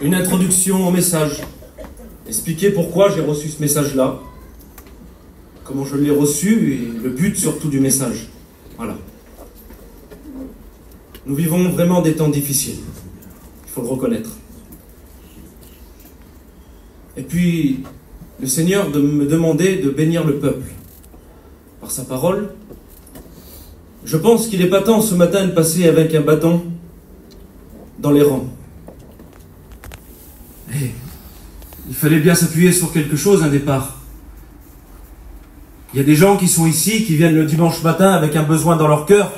une introduction au message, expliquer pourquoi j'ai reçu ce message-là, comment je l'ai reçu et le but surtout du message. Voilà. Nous vivons vraiment des temps difficiles, il faut le reconnaître. Et puis, le Seigneur me demandait de bénir le peuple par sa parole. Je pense qu'il n'est pas temps ce matin de passer avec un bâton dans les rangs. Et il fallait bien s'appuyer sur quelque chose, un départ. Il y a des gens qui sont ici, qui viennent le dimanche matin avec un besoin dans leur cœur.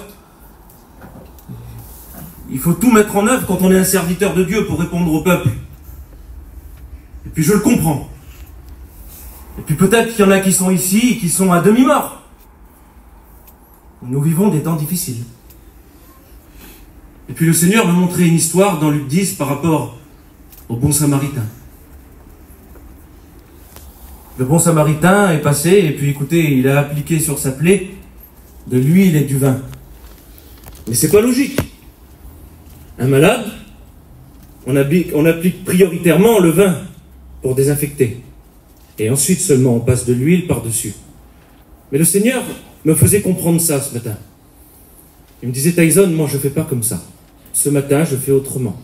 Il faut tout mettre en œuvre quand on est un serviteur de Dieu pour répondre au peuple. Et puis je le comprends. Et puis peut-être qu'il y en a qui sont ici et qui sont à demi-mort. Nous vivons des temps difficiles. Et puis le Seigneur me montrait une histoire dans Luc 10 par rapport au bon samaritain. Le bon samaritain est passé et puis écoutez, il a appliqué sur sa plaie de l'huile et du vin. Mais c'est pas logique. Un malade, on applique prioritairement le vin pour désinfecter. Et ensuite seulement on passe de l'huile par-dessus. Mais le Seigneur me faisait comprendre ça ce matin. Il me disait, Tyson, moi je ne fais pas comme ça. Ce matin, je fais autrement.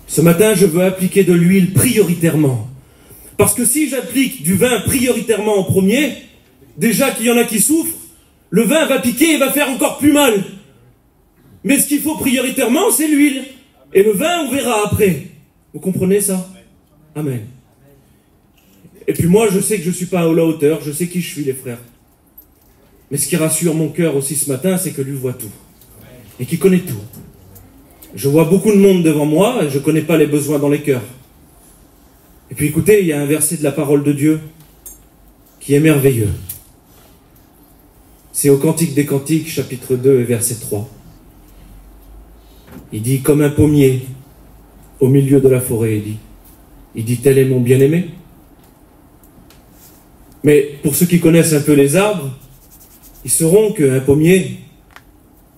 Ce matin, je veux appliquer de l'huile prioritairement. Parce que si j'applique du vin prioritairement en premier, déjà qu'il y en a qui souffrent, le vin va piquer et va faire encore plus mal. Mais ce qu'il faut prioritairement, c'est l'huile. Et le vin, on verra après. Vous comprenez ça? Amen. Et puis moi, je sais que je ne suis pas à la hauteur, je sais qui je suis, les frères. Mais ce qui rassure mon cœur aussi ce matin, c'est que lui voit tout. Et qu'il connaît tout. Je vois beaucoup de monde devant moi, et je ne connais pas les besoins dans les cœurs. Et puis écoutez, il y a un verset de la parole de Dieu qui est merveilleux. C'est au Cantique des Cantiques, chapitre 2 et verset 3. Il dit, comme un pommier au milieu de la forêt, il dit, tel est mon bien-aimé. Mais pour ceux qui connaissent un peu les arbres, ils sauront qu'un pommier,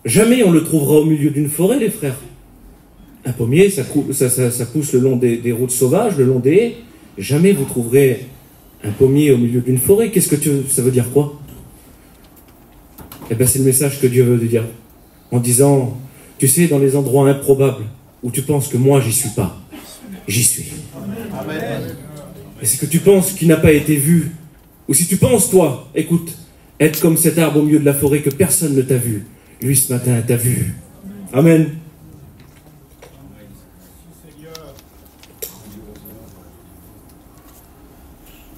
jamais on le trouvera au milieu d'une forêt, les frères. Un pommier, ça pousse le long des routes sauvages, le long des haies. Jamais vous trouverez un pommier au milieu d'une forêt. Qu'est-ce que ça veut dire quoi? Eh bien, c'est le message que Dieu veut dire. En disant, tu sais, dans les endroits improbables où tu penses que moi, j'y suis pas, j'y suis. Et c'est que tu penses qu'il n'a pas été vu. Ou si tu penses, toi, écoute, être comme cet arbre au milieu de la forêt que personne ne t'a vu. Lui, ce matin, t'a vu. Amen.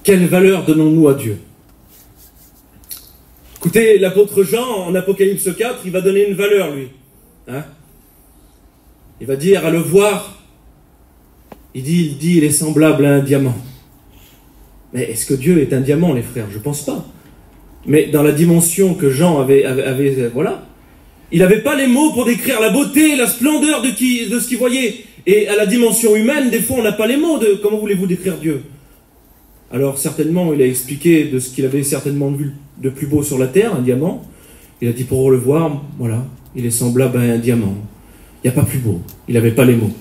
Quelle valeur donnons-nous à Dieu? Écoutez, l'apôtre Jean, en Apocalypse 4, il va donner une valeur, lui. Hein? Il va dire, à le voir, il dit, il est semblable à un diamant. Mais est-ce que Dieu est un diamant, les frères? Je ne pense pas. Mais dans la dimension que Jean avait voilà. Il n'avait pas les mots pour décrire la beauté, la splendeur de ce qu'il voyait. Et à la dimension humaine, des fois, on n'a pas les mots de comment voulez-vous décrire Dieu. Alors, certainement, il a expliqué de ce qu'il avait certainement vu de plus beau sur la terre, un diamant. Il a dit, pour le voir, voilà, il est semblable à un diamant. Il n'y a pas plus beau. Il n'avait pas les mots.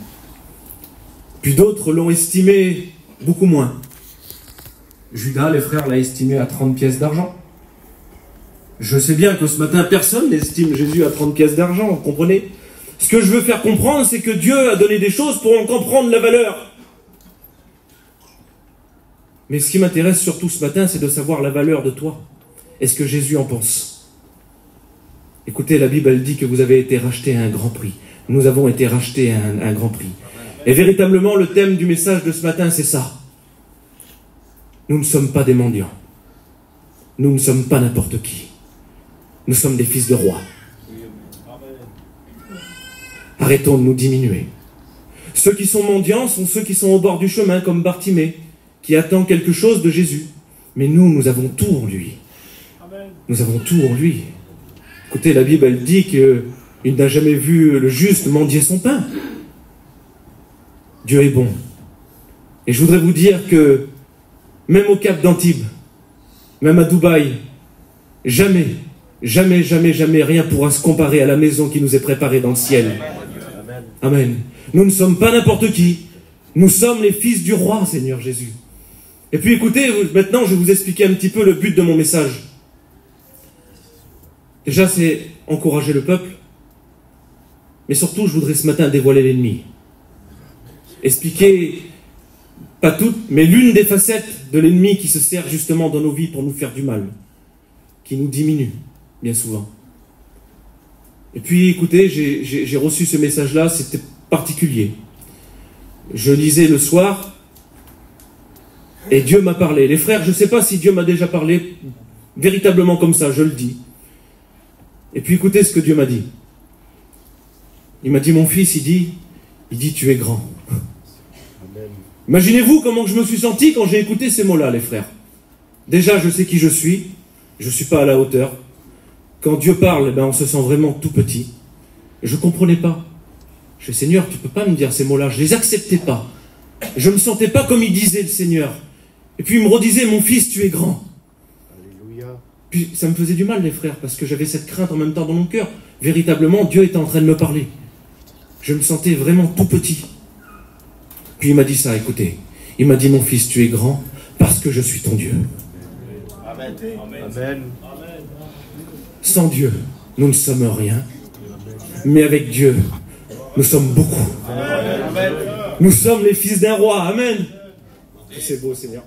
Puis d'autres l'ont estimé beaucoup moins. Judas, les frères, l'a estimé à 30 pièces d'argent. Je sais bien que ce matin, personne n'estime Jésus à 30 pièces d'argent, vous comprenez? Ce que je veux faire comprendre, c'est que Dieu a donné des choses pour en comprendre la valeur. Mais ce qui m'intéresse surtout ce matin, c'est de savoir la valeur de toi. Est-ce que Jésus en pense? Écoutez, la Bible, elle dit que vous avez été rachetés à un grand prix. Nous avons été rachetés à un grand prix. Et véritablement, le thème du message de ce matin, c'est ça. Nous ne sommes pas des mendiants. Nous ne sommes pas n'importe qui. Nous sommes des fils de rois. Arrêtons de nous diminuer. Ceux qui sont mendiants sont ceux qui sont au bord du chemin, comme Bartimée, qui attend quelque chose de Jésus. Mais nous avons tout en lui. Nous avons tout en lui. Écoutez, la Bible, elle dit qu'il n'a jamais vu le juste mendier son pain. Dieu est bon. Et je voudrais vous dire que même au Cap d'Antibes, même à Dubaï, jamais rien pourra se comparer à la maison qui nous est préparée dans le ciel. Amen. Nous ne sommes pas n'importe qui. Nous sommes les fils du roi, Seigneur Jésus. Et puis écoutez, maintenant je vais vous expliquer un petit peu le but de mon message. Déjà, c'est encourager le peuple. Mais surtout, je voudrais ce matin dévoiler l'ennemi. Expliquer, pas toutes, mais l'une des facettes de l'ennemi qui se sert justement dans nos vies pour nous faire du mal. Qui nous diminue, bien souvent. Et puis, écoutez, j'ai reçu ce message-là, c'était particulier. Je lisais le soir, et Dieu m'a parlé. Les frères, je ne sais pas si Dieu m'a déjà parlé véritablement comme ça, je le dis. Et puis écoutez ce que Dieu m'a dit. Il m'a dit, mon fils, il dit, tu es grand. Imaginez-vous comment je me suis senti quand j'ai écouté ces mots-là, les frères. Déjà, je sais qui je suis ne suis pas à la hauteur. Quand Dieu parle, on se sent vraiment tout petit. Je ne comprenais pas. Je dis, Seigneur, tu ne peux pas me dire ces mots-là, je ne les acceptais pas. Je ne me sentais pas comme il disait le Seigneur. Et puis il me redisait, mon fils, tu es grand. Alléluia. Puis ça me faisait du mal, les frères, parce que j'avais cette crainte en même temps dans mon cœur. Véritablement, Dieu était en train de me parler. Je me sentais vraiment tout petit. Puis il m'a dit ça, écoutez. Il m'a dit, mon fils, tu es grand parce que je suis ton Dieu. Amen. Amen. Sans Dieu, nous ne sommes rien. Mais avec Dieu, nous sommes beaucoup. Amen. Nous sommes les fils d'un roi. Amen. C'est beau, Seigneur.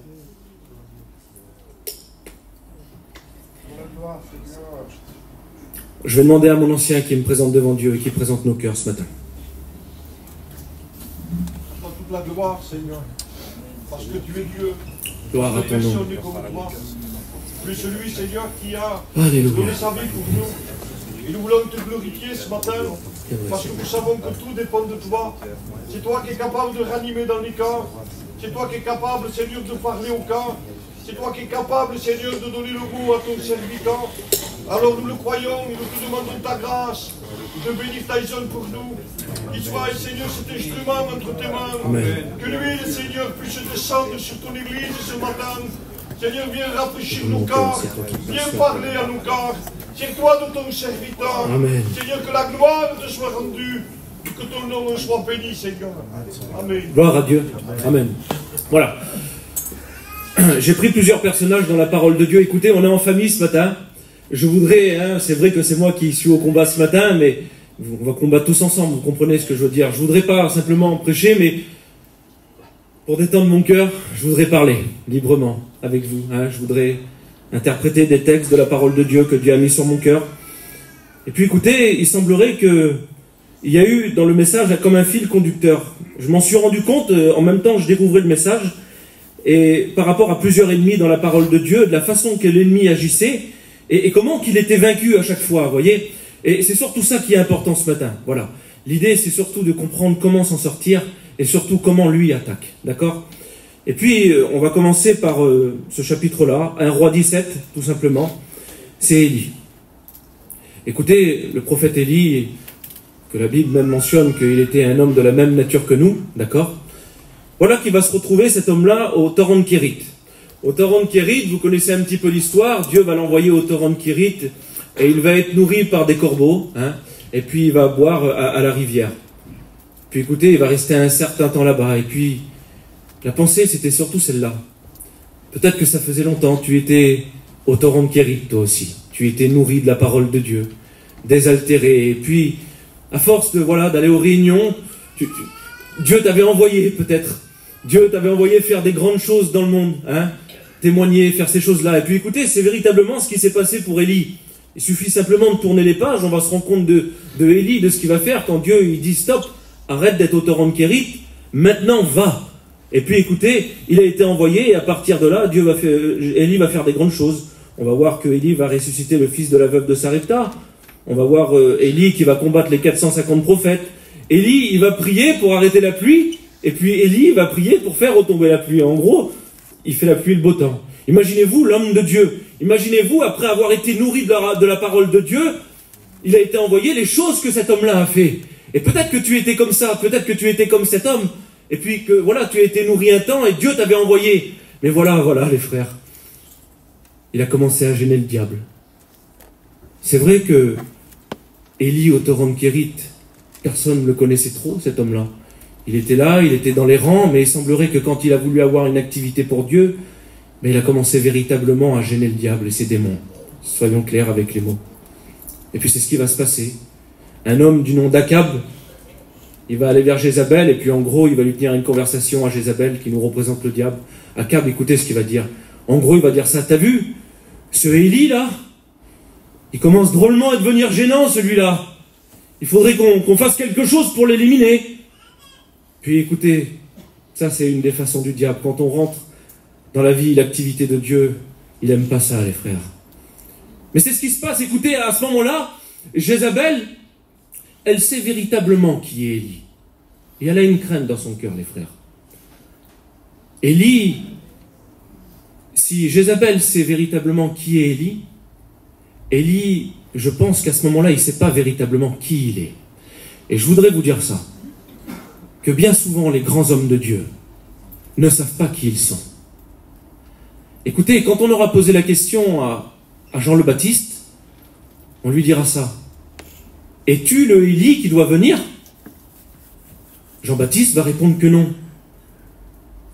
Je vais demander à mon ancien qui me présente devant Dieu et qui présente nos cœurs ce matin. Toute la gloire, Seigneur, parce que tu es Dieu. Gloire à ton nom. Tu es celui, Seigneur, qui a Alléluia. donné sa vie pour nous. Et nous voulons te glorifier ce matin, parce que nous savons que tout dépend de toi. C'est toi qui es capable de ranimer dans les cœurs. C'est toi qui es capable, Seigneur, de parler au cœur. C'est toi qui es capable, Seigneur, de donner le mot à ton serviteur. Alors nous le croyons et nous te demandons ta grâce de bénir Tyson pour nous. Qu'il soit, Seigneur, cet instrument entre tes mains. Amen. Que l'huile, Seigneur, puisse descendre sur ton église ce matin. Seigneur, viens rafraîchir nos cœurs. Viens parler à nos cœurs. Tiens-toi de ton serviteur. Amen. Seigneur, que la gloire te soit rendue. Que ton nom soit béni, Seigneur. Amen. Gloire à Dieu. Amen. Voilà. J'ai pris plusieurs personnages dans la parole de Dieu. Écoutez, on est en famille ce matin. Je voudrais, c'est vrai que c'est moi qui suis au combat ce matin, mais on va combattre tous ensemble, vous comprenez ce que je veux dire. Je voudrais pas simplement prêcher, mais pour détendre mon cœur, je voudrais parler librement avec vous. Je voudrais interpréter des textes de la parole de Dieu que Dieu a mis sur mon cœur. Et puis écoutez, il semblerait que il y a eu dans le message comme un fil conducteur. Je m'en suis rendu compte, en même temps je découvrais le message, et par rapport à plusieurs ennemis dans la parole de Dieu, de la façon que l'ennemi agissait, et comment qu'il était vaincu à chaque fois, vous voyez. Et c'est surtout ça qui est important ce matin, voilà. L'idée, c'est surtout de comprendre comment s'en sortir, et surtout comment lui attaque, d'accord? Et puis, on va commencer par ce chapitre-là, 1 Roi 17, tout simplement. C'est Élie. Écoutez, le prophète Élie, que la Bible même mentionne qu'il était un homme de la même nature que nous, d'accord? Voilà qu'il va se retrouver, cet homme-là, au torrent de Kérit. Au torrent de Kérit, vous connaissez un petit peu l'histoire, Dieu va l'envoyer au torrent de Kérit, et il va être nourri par des corbeaux, et puis il va boire à la rivière. Puis écoutez, il va rester un certain temps là-bas, et puis la pensée, c'était surtout celle-là. Peut-être que ça faisait longtemps, tu étais au torrent de Kérit, toi aussi. Tu étais nourri de la parole de Dieu, désaltéré, et puis, à force d'aller aux réunions, Dieu t'avait envoyé, peut-être. Dieu t'avait envoyé faire des grandes choses dans le monde, témoigner, faire ces choses-là. Et puis écoutez, c'est véritablement ce qui s'est passé pour Élie. Il suffit simplement de tourner les pages, on va se rendre compte de Élie, de ce qu'il va faire quand Dieu il dit stop, arrête d'être au torrent de Kérit, maintenant va. Et puis écoutez, il a été envoyé et à partir de là, Élie va faire des grandes choses. On va voir que Élie va ressusciter le fils de la veuve de Sarepta. On va voir Élie qui va combattre les 450 prophètes. Élie, il va prier pour arrêter la pluie. Et puis Élie va prier pour faire retomber la pluie. En gros, il fait la pluie et le beau temps. Imaginez-vous l'homme de Dieu. Imaginez-vous, après avoir été nourri de la parole de Dieu, il a été envoyé les choses que cet homme-là a fait. Et peut-être que tu étais comme ça, peut-être que tu étais comme cet homme. Et puis que voilà, tu as été nourri un temps et Dieu t'avait envoyé. Mais voilà les frères. Il a commencé à gêner le diable. C'est vrai que Élie au torrent de Kérit, personne ne le connaissait trop, cet homme-là. Il était là, il était dans les rangs, mais il semblerait que quand il a voulu avoir une activité pour Dieu, mais il a commencé véritablement à gêner le diable et ses démons. Soyons clairs avec les mots. Et puis c'est ce qui va se passer. Un homme du nom d'Akab, il va aller vers Jézabel, et puis en gros, il va lui tenir une conversation à Jézabel qui nous représente le diable. Akab, écoutez ce qu'il va dire. En gros, il va dire ça. T'as vu ce Élie là? Il commence drôlement à devenir gênant, celui-là. Il faudrait qu'on fasse quelque chose pour l'éliminer. Puis écoutez, ça c'est une des façons du diable. Quand on rentre dans la vie, l'activité de Dieu, il n'aime pas ça, les frères. Mais c'est ce qui se passe. Écoutez, à ce moment-là, Jézabel, elle sait véritablement qui est Élie. Et elle a une crainte dans son cœur, les frères. Élie, si Jézabel sait véritablement qui est Élie, Élie, je pense qu'à ce moment-là, il ne sait pas véritablement qui il est. Et je voudrais vous dire ça, que bien souvent, les grands hommes de Dieu ne savent pas qui ils sont. Écoutez, quand on aura posé la question à Jean le Baptiste, on lui dira ça. Es-tu le Élie qui doit venir? Jean-Baptiste va répondre que non.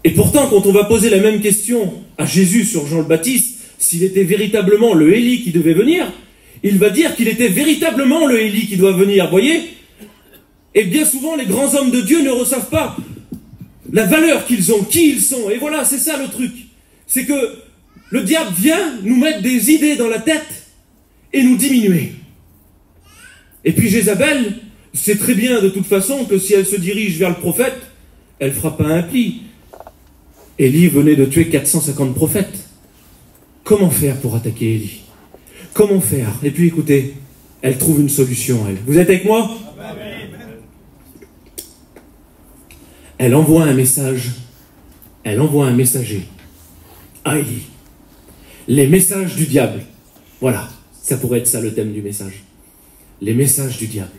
Et pourtant, quand on va poser la même question à Jésus sur Jean le Baptiste, s'il était véritablement le Élie qui devait venir, il va dire qu'il était véritablement le Élie qui doit venir, voyez? Et bien souvent, les grands hommes de Dieu ne reçoivent pas la valeur qu'ils ont, qui ils sont. Et voilà, c'est ça le truc. C'est que le diable vient nous mettre des idées dans la tête et nous diminuer. Et puis Jézabel sait très bien de toute façon que si elle se dirige vers le prophète, elle ne fera pas un pli. Élie venait de tuer 450 prophètes. Comment faire pour attaquer Élie? Comment faire? Et puis écoutez, elle trouve une solution, elle. Vous êtes avec moi? Elle envoie un message. Elle envoie un messager à Élie. Les messages du diable. Voilà, ça pourrait être ça le thème du message. Les messages du diable.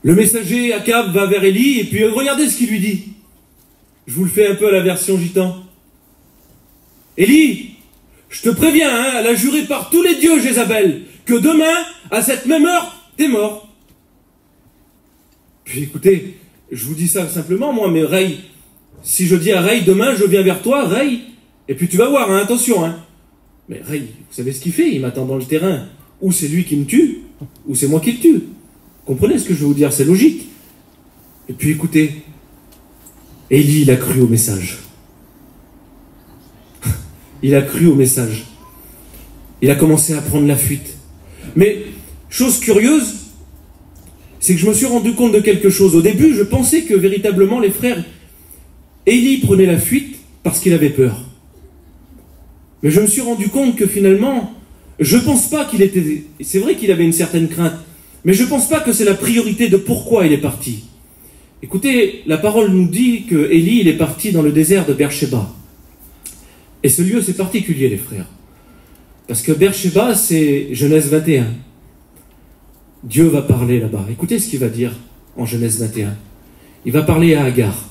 Le messager Akab va vers Élie et puis regardez ce qu'il lui dit. Je vous le fais un peu à la version gitan. Élie, je te préviens, hein, elle a juré par tous les dieux, Jézabel, que demain, à cette même heure, t'es mort. Puis écoutez, je vous dis ça simplement, moi, mais Ray, si je dis à Ray, demain, je viens vers toi, Ray, et puis tu vas voir, hein, attention, hein. Mais Ray, vous savez ce qu'il fait? Il m'attend dans le terrain. Ou c'est lui qui me tue, ou c'est moi qui le tue. Comprenez ce que je veux vous dire, c'est logique. Et puis écoutez, Élie, il a cru au message. Il a cru au message. Il a commencé à prendre la fuite. Mais, chose curieuse, c'est que je me suis rendu compte de quelque chose. Au début, je pensais que véritablement les frères, Élie prenait la fuite parce qu'il avait peur. Mais je me suis rendu compte que finalement, je pense pas qu'il était... C'est vrai qu'il avait une certaine crainte, mais je pense pas que c'est la priorité de pourquoi il est parti. Écoutez, la parole nous dit que Élie, il est parti dans le désert de Beersheba. Et ce lieu, c'est particulier, les frères. Parce que Beersheba, c'est Genèse 21. Dieu va parler là-bas. Écoutez ce qu'il va dire en Genèse 21. Il va parler à Agar.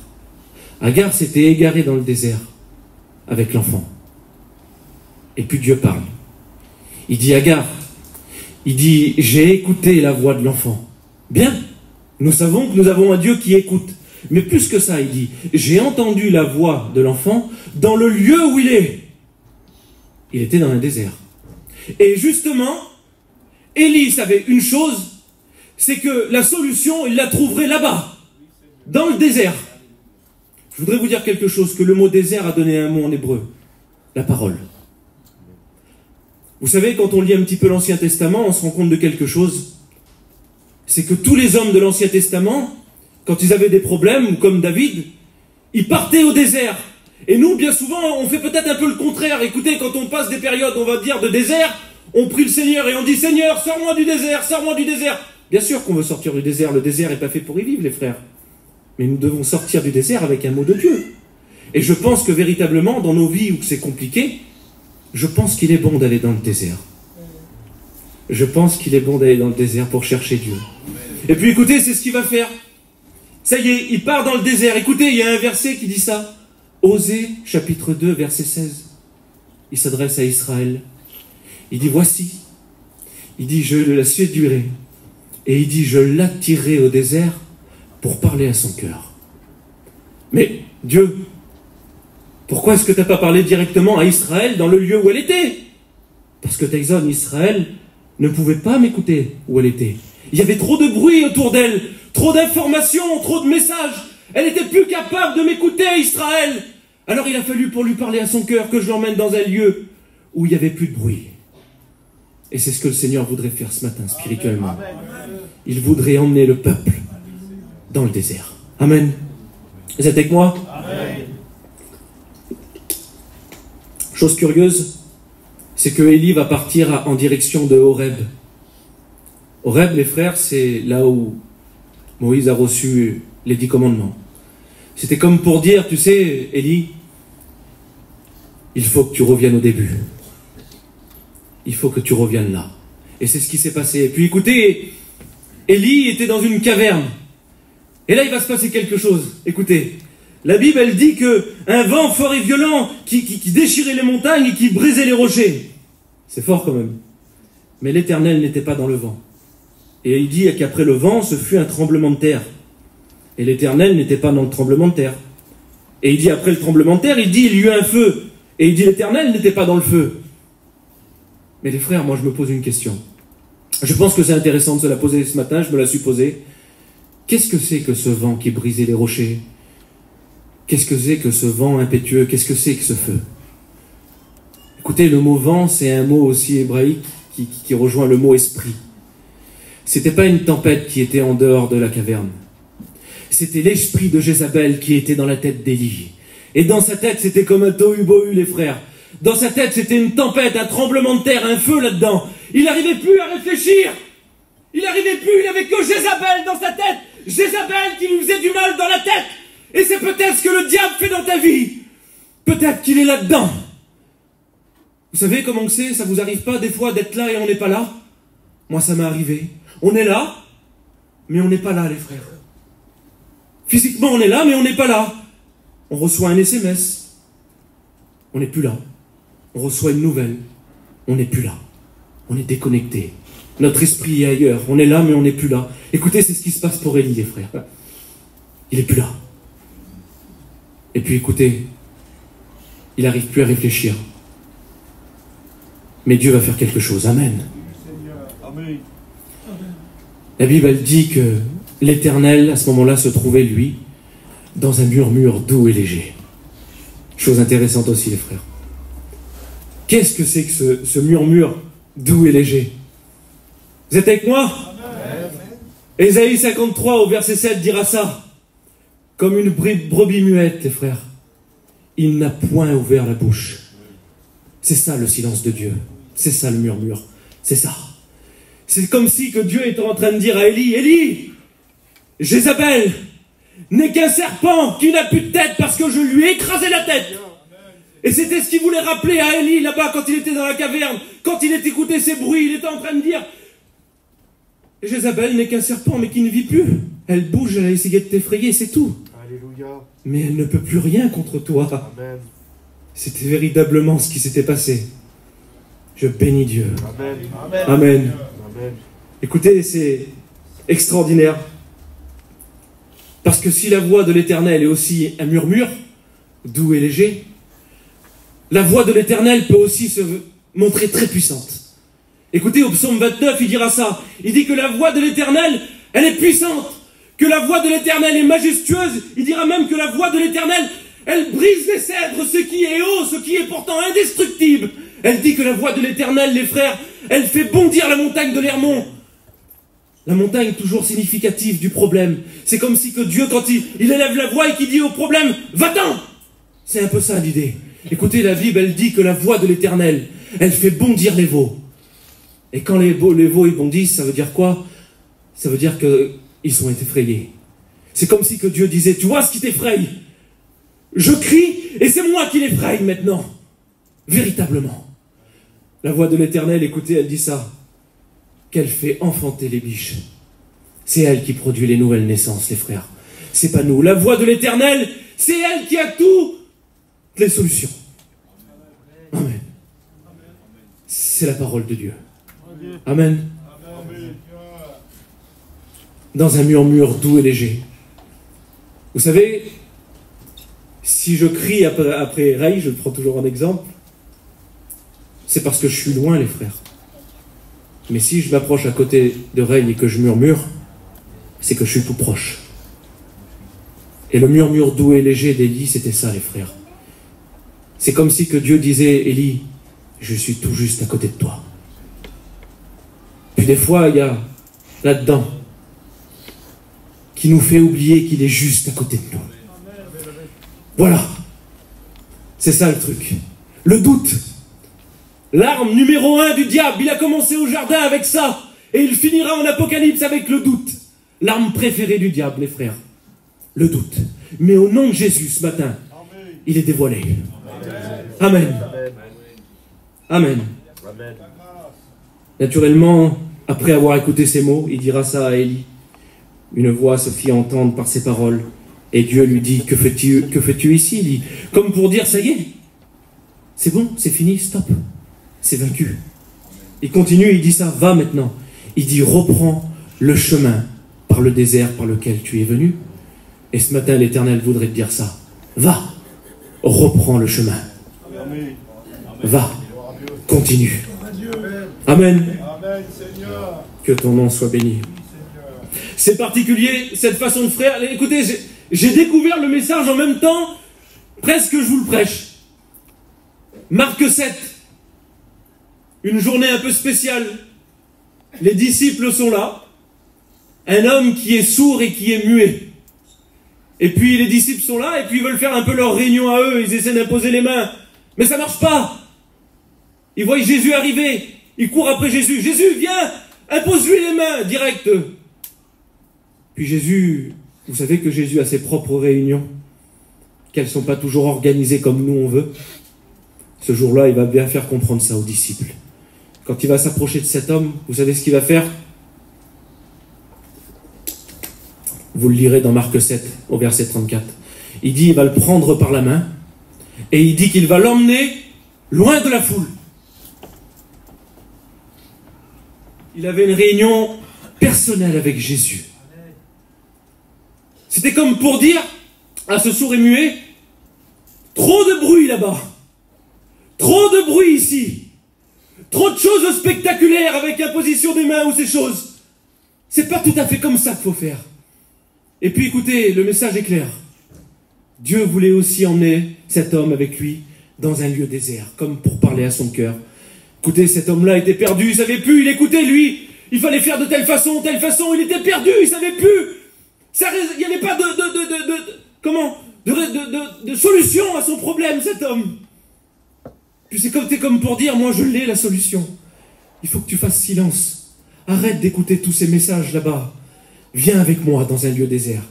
Agar s'était égarée dans le désert avec l'enfant. Et puis Dieu parle. Il dit Agar, il dit, j'ai écouté la voix de l'enfant. Bien, nous savons que nous avons un Dieu qui écoute. Mais plus que ça, il dit, j'ai entendu la voix de l'enfant dans le lieu où il est. Il était dans un désert. Et justement, Élie savait une chose, c'est que la solution, il la trouverait là-bas, dans le désert. Je voudrais vous dire quelque chose, que le mot désert a donné un mot en hébreu, la parole. Vous savez, quand on lit un petit peu l'Ancien Testament, on se rend compte de quelque chose. C'est que tous les hommes de l'Ancien Testament, quand ils avaient des problèmes, ou comme David, ils partaient au désert. Et nous, bien souvent, on fait peut-être un peu le contraire. Écoutez, quand on passe des périodes, on va dire, de désert, on prie le Seigneur et on dit, Seigneur, sors-moi du désert, sors-moi du désert. Bien sûr qu'on veut sortir du désert. Le désert n'est pas fait pour y vivre, les frères. Mais nous devons sortir du désert avec un mot de Dieu. Et je pense que véritablement, dans nos vies où c'est compliqué, je pense qu'il est bon d'aller dans le désert. Je pense qu'il est bon d'aller dans le désert pour chercher Dieu. Et puis écoutez, c'est ce qu'il va faire. Ça y est, il part dans le désert. Écoutez, il y a un verset qui dit ça. Osée, chapitre 2, verset 16. Il s'adresse à Israël. Il dit, voici. Il dit, je la séduirai. Et il dit, je l'attirerai au désert pour parler à son cœur. Mais Dieu, pourquoi est-ce que tu n'as pas parlé directement à Israël dans le lieu où elle était? Parce que ta zone, Israël, ne pouvait pas m'écouter où elle était. Il y avait trop de bruit autour d'elle, trop d'informations, trop de messages. Elle n'était plus capable de m'écouter, Israël. Alors il a fallu, pour lui parler à son cœur, que je l'emmène dans un lieu où il n'y avait plus de bruit. Et c'est ce que le Seigneur voudrait faire ce matin, spirituellement. Il voudrait emmener le peuple dans le désert. Amen. Vous êtes avec moi? Amen. Chose curieuse, c'est que Élie va partir en direction de Horeb. Horeb, les frères, c'est là où Moïse a reçu les 10 commandements. C'était comme pour dire, tu sais, Élie, il faut que tu reviennes au début. Il faut que tu reviennes là. Et c'est ce qui s'est passé. Et puis écoutez, Élie était dans une caverne. Et là, il va se passer quelque chose. Écoutez, la Bible, elle dit qu'un vent fort et violent qui déchirait les montagnes et qui brisait les rochers. C'est fort quand même. Mais l'Éternel n'était pas dans le vent. Et il dit qu'après le vent, ce fut un tremblement de terre. Et l'Éternel n'était pas dans le tremblement de terre. Et il dit après le tremblement de terre, il dit il y eut un feu. Et il dit l'Éternel n'était pas dans le feu. Mais les frères, moi je me pose une question. Je pense que c'est intéressant de se la poser ce matin, je me la suis posée. Qu'est-ce que c'est que ce vent qui brisait les rochers? Qu'est-ce que c'est que ce vent impétueux? Qu'est-ce que c'est que ce feu? Écoutez, le mot vent, c'est un mot aussi hébraïque qui rejoint le mot esprit. C'était pas une tempête qui était en dehors de la caverne. C'était l'esprit de Jézabel qui était dans la tête d'Élie. Et dans sa tête, c'était comme un tohu-bohu, les frères. Dans sa tête, c'était une tempête, un tremblement de terre, un feu là-dedans. Il n'arrivait plus à réfléchir. Il n'arrivait plus, il n'avait que Jézabel dans sa tête. Jézabel qui lui faisait du mal dans la tête. Et c'est peut-être ce que le diable fait dans ta vie. Peut-être qu'il est là-dedans. Vous savez comment on sait? Ça vous arrive pas des fois d'être là et on n'est pas là? Moi, ça m'est arrivé. On est là, mais on n'est pas là, les frères. Physiquement, on est là, mais on n'est pas là. On reçoit un SMS. On n'est plus là. On reçoit une nouvelle. On n'est plus là. On est déconnecté. Notre esprit est ailleurs. On est là, mais on n'est plus là. Écoutez, c'est ce qui se passe pour Élie, les frères. Il n'est plus là. Et puis, écoutez, il n'arrive plus à réfléchir. Mais Dieu va faire quelque chose. Amen. Amen. La Bible, elle dit que l'Éternel, à ce moment-là, se trouvait, lui, dans un murmure doux et léger. Chose intéressante aussi, les frères. Qu'est-ce que c'est que ce murmure doux et léger? Vous êtes avec moi? Amen. Ésaïe 53, au verset 7, dira ça. Comme une brebis muette, les frères. Il n'a point ouvert la bouche. C'est ça le silence de Dieu. C'est ça le murmure. C'est ça. C'est comme si que Dieu était en train de dire à Élie, Élie, Jézabel n'est qu'un serpent qui n'a plus de tête parce que je lui ai écrasé la tête. Et c'était ce qu'il voulait rappeler à Élie là-bas quand il était dans la caverne, quand il écoutait ces bruits, il était en train de dire, Jézabel n'est qu'un serpent mais qui ne vit plus. Elle bouge, elle a essayé de t'effrayer, c'est tout. Alléluia. Mais elle ne peut plus rien contre toi. Amen. C'était véritablement ce qui s'était passé. Je bénis Dieu. Amen. Amen. Amen. Écoutez, c'est extraordinaire. Parce que si la voix de l'Éternel est aussi un murmure, doux et léger, la voix de l'Éternel peut aussi se montrer très puissante. Écoutez, au psaume 29, il dira ça. Il dit que la voix de l'Éternel, elle est puissante. Que la voix de l'Éternel est majestueuse. Il dira même que la voix de l'Éternel, elle brise les cèdres, ce qui est haut, ce qui est pourtant indestructible. Elle dit que la voix de l'Éternel, les frères, elle fait bondir la montagne de l'Hermon. La montagne toujours significative du problème. C'est comme si que Dieu, quand il élève la voix et qu'il dit au problème, va-t'en! C'est un peu ça l'idée. Écoutez, la Bible, elle dit que la voix de l'Éternel, elle fait bondir les veaux. Et quand les veaux ils bondissent, ça veut dire quoi? Ça veut dire qu'ils sont effrayés. C'est comme si que Dieu disait, tu vois ce qui t'effraie? Je crie et c'est moi qui l'effraie maintenant. Véritablement. La voix de l'Éternel, écoutez, elle dit ça. Qu'elle fait enfanter les biches. C'est elle qui produit les nouvelles naissances, les frères. C'est pas nous. La voix de l'Éternel, c'est elle qui a toutes les solutions. Amen. C'est la parole de Dieu. Amen. Dans un murmure doux et léger. Vous savez, si je crie après Ray, je le prends toujours en exemple, c'est parce que je suis loin, les frères. Mais si je m'approche à côté de Ray et que je murmure, c'est que je suis tout proche. Et le murmure doux et léger d'Élie, c'était ça, les frères. C'est comme si que Dieu disait, Élie, je suis tout juste à côté de toi. Puis des fois, il y a là-dedans qui nous fait oublier qu'il est juste à côté de nous. Voilà. C'est ça le truc. Le doute. L'arme numéro 1 du diable. Il a commencé au jardin avec ça. Et il finira en Apocalypse avec le doute. L'arme préférée du diable, les frères. Le doute. Mais au nom de Jésus, ce matin, il est dévoilé. Amen. Amen. Naturellement, après avoir écouté ces mots, il dira ça à Élie. Une voix se fit entendre par ses paroles. Et Dieu lui dit, que fais-tu ici, Élie? Comme pour dire, ça y est, c'est bon, c'est fini, stop, c'est vaincu. Il continue, il dit ça, va maintenant. Il dit, reprends le chemin par le désert par lequel tu es venu. Et ce matin, l'Éternel voudrait te dire ça. Va, reprends le chemin. Va, continue. Amen. Que ton nom soit béni. C'est particulier, cette façon de faire. Écoutez, j'ai découvert le message en même temps, presque je vous le prêche. Marc 7, une journée un peu spéciale. Les disciples sont là. Un homme qui est sourd et qui est muet. Et puis les disciples sont là, et puis ils veulent faire un peu leur réunion à eux. Ils essaient d'imposer les mains. Mais ça ne marche pas. Ils voient Jésus arriver. Ils courent après Jésus. Jésus, viens, impose-lui les mains, direct. Puis Jésus, vous savez que Jésus a ses propres réunions, qu'elles ne sont pas toujours organisées comme nous on veut. Ce jour-là, il va bien faire comprendre ça aux disciples. Quand il va s'approcher de cet homme, vous savez ce qu'il va faire? Vous le lirez dans Marc 7, au verset 34. Il dit, il va le prendre par la main, et il dit qu'il va l'emmener loin de la foule. Il avait une réunion personnelle avec Jésus. C'était comme pour dire à ce sourd et muet, trop de bruit là-bas, trop de bruit ici, trop de choses spectaculaires avec imposition des mains ou ces choses. C'est pas tout à fait comme ça qu'il faut faire. Et puis écoutez, le message est clair. Dieu voulait aussi emmener cet homme avec lui dans un lieu désert, comme pour parler à son cœur. Écoutez, cet homme-là était perdu, il savait plus, il écoutait lui, il fallait faire de telle façon, il était perdu, il savait plus. Il n'y avait pas de solution à son problème, cet homme. Puis c'est comme pour dire, moi je l'ai la solution. Il faut que tu fasses silence. Arrête d'écouter tous ces messages là-bas. Viens avec moi dans un lieu désert.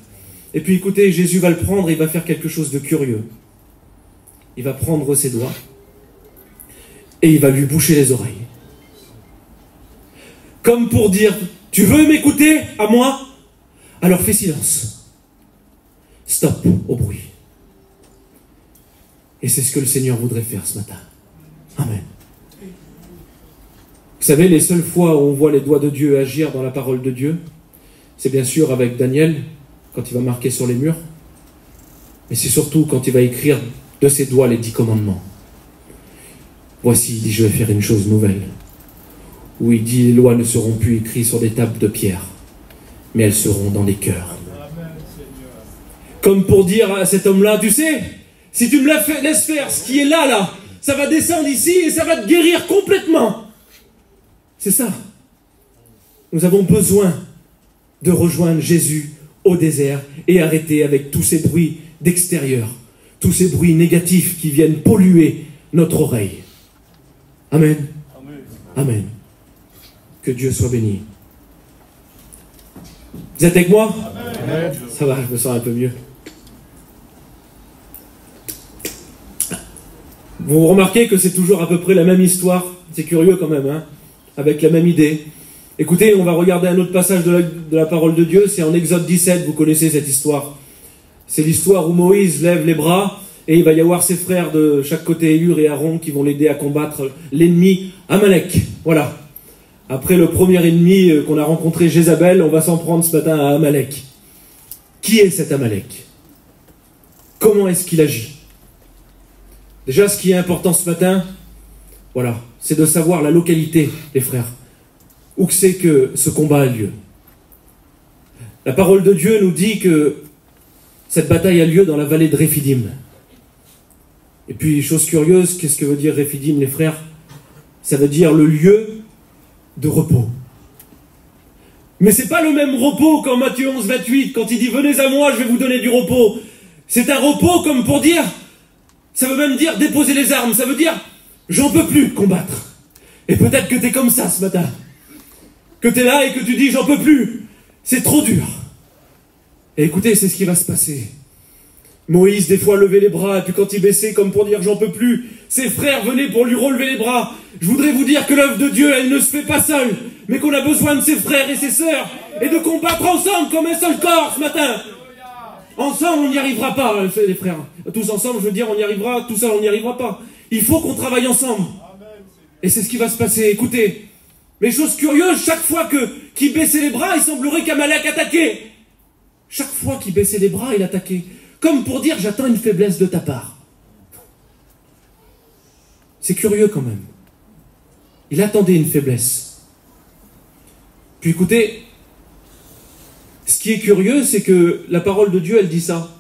Et puis écoutez, Jésus va le prendre et il va faire quelque chose de curieux. Il va prendre ses doigts et il va lui boucher les oreilles. Comme pour dire, tu veux m'écouter à moi? Alors fais silence. Stop au bruit. Et c'est ce que le Seigneur voudrait faire ce matin. Amen. Vous savez, les seules fois où on voit les doigts de Dieu agir dans la parole de Dieu, c'est bien sûr avec Daniel, quand il va marquer sur les murs, mais c'est surtout quand il va écrire de ses doigts les 10 commandements. Voici, il dit, je vais faire une chose nouvelle. Où il dit, les lois ne seront plus écrites sur des tables de pierre, mais elles seront dans les cœurs. Comme pour dire à cet homme-là, tu sais, si tu me laisses faire ce qui est là, ça va descendre ici et ça va te guérir complètement. C'est ça. Nous avons besoin de rejoindre Jésus au désert et arrêter avec tous ces bruits d'extérieur, tous ces bruits négatifs qui viennent polluer notre oreille. Amen. Amen. Que Dieu soit béni. Vous êtes avec moi? Amen. Ça va, je me sens un peu mieux. Vous remarquez que c'est toujours à peu près la même histoire. C'est curieux quand même, hein, avec la même idée. Écoutez, on va regarder un autre passage de la parole de Dieu. C'est en Exode 17, vous connaissez cette histoire. C'est l'histoire où Moïse lève les bras et il va y avoir ses frères de chaque côté, Hur et Aaron, qui vont l'aider à combattre l'ennemi Amalek. Voilà. Après le premier ennemi qu'on a rencontré, Jézabel, on va s'en prendre ce matin à Amalek. Qui est cet Amalek? comment est-ce qu'il agit. Déjà, ce qui est important ce matin, voilà, c'est de savoir la localité, les frères, où c'est que ce combat a lieu. La parole de Dieu nous dit que cette bataille a lieu dans la vallée de Réphidim. Et puis, chose curieuse, qu'est-ce que veut dire Réphidim, les frères? Ça veut dire le lieu de repos. Mais c'est pas le même repos qu'en Matthieu 11, 28, quand il dit « Venez à moi, je vais vous donner du repos ». C'est un repos comme pour dire, ça veut même dire déposer les armes, ça veut dire « J'en peux plus de combattre ». Et peut-être que tu es comme ça ce matin. Que tu es là et que tu dis « J'en peux plus, c'est trop dur ». Et écoutez, c'est ce qui va se passer. Moïse, des fois, levait les bras, et puis quand il baissait, comme pour dire « J'en peux plus », ses frères venaient pour lui relever les bras. Je voudrais vous dire que l'œuvre de Dieu, elle ne se fait pas seule, mais qu'on a besoin de ses frères et ses sœurs, et de combattre ensemble comme un seul corps ce matin. Ensemble, on n'y arrivera pas, les frères. Tous ensemble, je veux dire, on y arrivera, tout seul, on n'y arrivera pas. Il faut qu'on travaille ensemble. Et c'est ce qui va se passer. Écoutez, mais chose curieuse, chaque fois qu'il baissait les bras, il semblerait qu'Amalek attaquait. Chaque fois qu'il baissait les bras, il attaquait. Comme pour dire, j'attends une faiblesse de ta part. C'est curieux quand même. Il attendait une faiblesse. Puis écoutez, ce qui est curieux, c'est que la parole de Dieu, elle dit ça.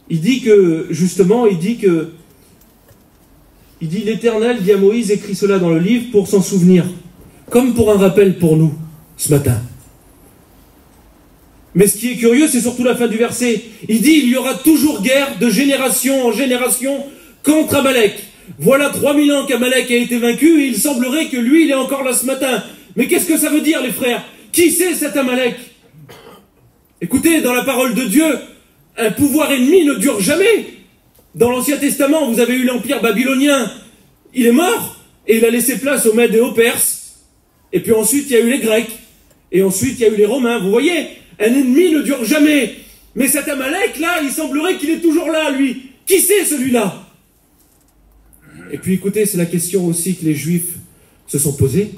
Il dit que, justement, l'Éternel dit à Moïse, écrit cela dans le livre pour s'en souvenir. Comme pour un rappel pour nous, ce matin. Mais ce qui est curieux, c'est surtout la fin du verset. Il dit, il y aura toujours guerre de génération en génération contre Amalek. Voilà 3000 ans qu'Amalek a été vaincu, et il semblerait que lui, il est encore là ce matin. Mais qu'est-ce que ça veut dire, les frères? Qui c'est cet Amalek? Écoutez, dans la parole de Dieu, un pouvoir ennemi ne dure jamais. Dans l'Ancien Testament, vous avez eu l'Empire babylonien. Il est mort, et il a laissé place aux Mèdes et aux Perses. Et puis ensuite, il y a eu les Grecs. Et ensuite, il y a eu les Romains. Vous voyez, un ennemi ne dure jamais. Mais cet Amalek, là, il semblerait qu'il est toujours là, lui. Qui c'est, celui-là? Et puis, écoutez, c'est la question aussi que les Juifs se sont posés.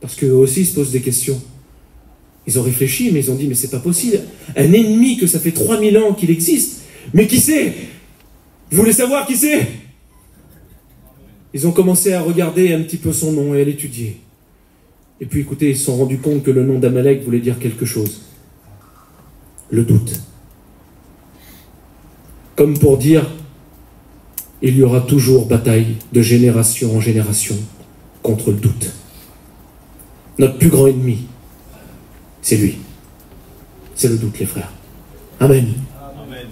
Parce qu'eux aussi se posent des questions. Ils ont réfléchi, mais ils ont dit, mais c'est pas possible. Un ennemi que ça fait 3000 ans qu'il existe. Mais qui c'est? Vous voulez savoir qui c'est? Ils ont commencé à regarder un petit peu son nom et à l'étudier. Et puis écoutez, ils se sont rendus compte que le nom d'Amalek voulait dire quelque chose. Le doute. Comme pour dire, il y aura toujours bataille de génération en génération contre le doute. Notre plus grand ennemi, c'est lui. C'est le doute, les frères. Amen. Amen.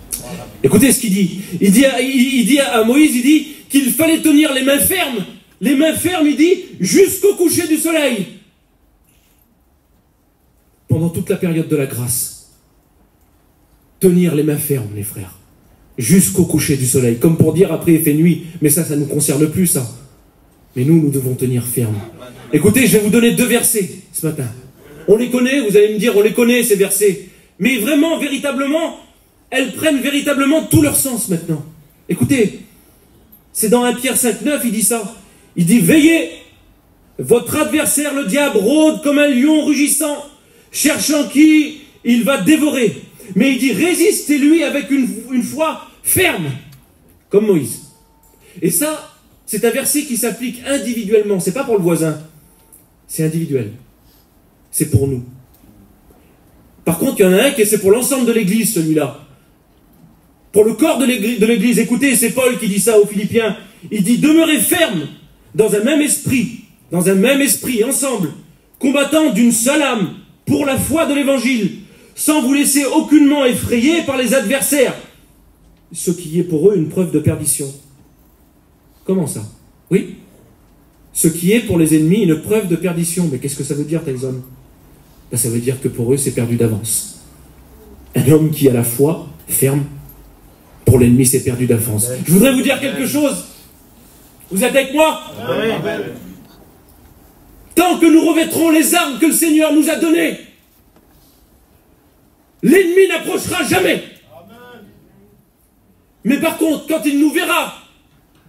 Écoutez ce qu'il dit. Il dit à Moïse, il dit qu'il fallait tenir les mains fermes. Les mains fermes, il dit, jusqu'au coucher du soleil. Pendant toute la période de la grâce. Tenir les mains fermes, les frères. Jusqu'au coucher du soleil. Comme pour dire, après il fait nuit. Mais ça ne nous concerne plus, ça. Mais nous devons tenir ferme. Écoutez, je vais vous donner 2 versets ce matin. On les connaît, vous allez me dire, on les connaît ces versets. Mais vraiment, véritablement, elles prennent véritablement tout leur sens maintenant. Écoutez, c'est dans 1 Pierre 5,9, il dit ça. Il dit, veillez, votre adversaire le diable rôde comme un lion rugissant, cherchant qui il va dévorer. Mais il dit, résistez-lui avec une foi ferme, comme Moïse. Et ça, c'est un verset qui s'applique individuellement. C'est pas pour le voisin, c'est individuel. C'est pour nous. Par contre, il y en a un qui c'est pour l'ensemble de l'Église, celui-là. Pour le corps de l'Église. Écoutez, c'est Paul qui dit ça aux Philippiens. Il dit, demeurez fermes dans un même esprit, ensemble, combattant d'une seule âme pour la foi de l'Évangile, sans vous laisser aucunement effrayer par les adversaires, ce qui est pour eux une preuve de perdition. Comment ça? Oui. Ce qui est pour les ennemis une preuve de perdition. Mais qu'est-ce que ça veut dire, Tyson? Ben, ça veut dire que pour eux, c'est perdu d'avance. Un homme qui a la foi ferme, pour l'ennemi, c'est perdu d'avance. Je voudrais vous dire quelque chose. Vous êtes avec moi? Amen. Tant que nous revêtrons les armes que le Seigneur nous a données, l'ennemi n'approchera jamais. Amen. Mais par contre, quand il nous verra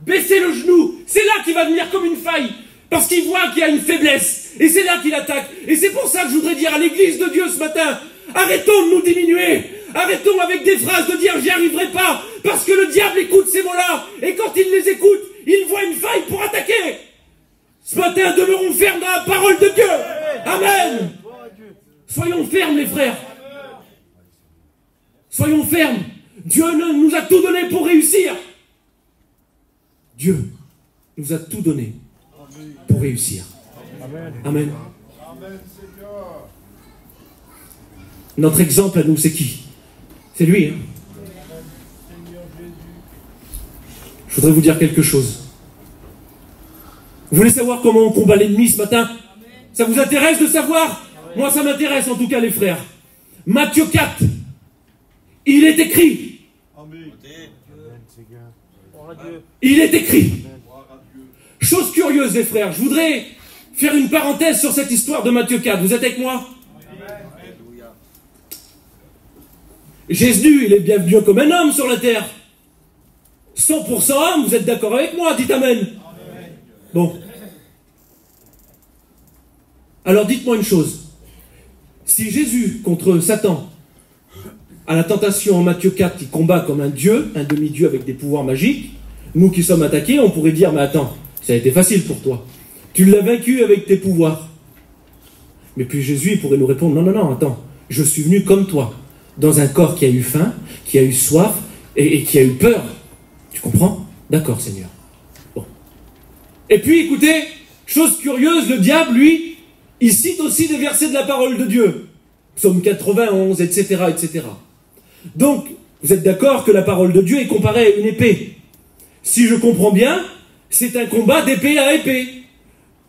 baisser le genou, c'est là qu'il va venir comme une faille, parce qu'il voit qu'il y a une faiblesse, et c'est là qu'il attaque. Et c'est pour ça que je voudrais dire à l'Église de Dieu ce matin, arrêtons de nous diminuer, Arrêtons avec des phrases de dire j'y arriverai pas, parce que le diable écoute ces mots-là, et quand il les écoute, il voit une faille pour attaquer. Ce matin, demeurons fermes dans la parole de Dieu. Amen. Soyons fermes, les frères. Soyons fermes. Dieu nous a tout donné pour réussir. Dieu nous a tout donné pour réussir. Amen. Notre exemple à nous, c'est qui? C'est lui. Hein? Je voudrais vous dire quelque chose. Vous voulez savoir comment on combat l'ennemi ce matin? Ça vous intéresse de savoir? Moi, ça m'intéresse en tout cas, les frères. Matthieu 4, il est écrit. Il est écrit. Chose curieuse, les frères. Je voudrais faire une parenthèse sur cette histoire de Matthieu 4. Vous êtes avec moi? Jésus, il est bien venu comme un homme sur la terre. 100% homme, vous êtes d'accord avec moi? Dites Amen. Bon. Alors dites-moi une chose. Si Jésus, contre Satan, à la tentation en Matthieu 4, il combat comme un dieu, un demi-dieu avec des pouvoirs magiques, nous qui sommes attaqués, on pourrait dire, mais attends, ça a été facile pour toi. Tu l'as vaincu avec tes pouvoirs. Mais puis Jésus, il pourrait nous répondre, non, non, non, attends, je suis venu comme toi, dans un corps qui a eu faim, qui a eu soif et qui a eu peur. Tu comprends? D'accord, Seigneur. Bon. Et puis, écoutez, chose curieuse, le diable, lui, il cite aussi des versets de la parole de Dieu. Psaume 91, etc., etc. Donc, vous êtes d'accord que la parole de Dieu est comparée à une épée. Si je comprends bien, c'est un combat d'épée à épée.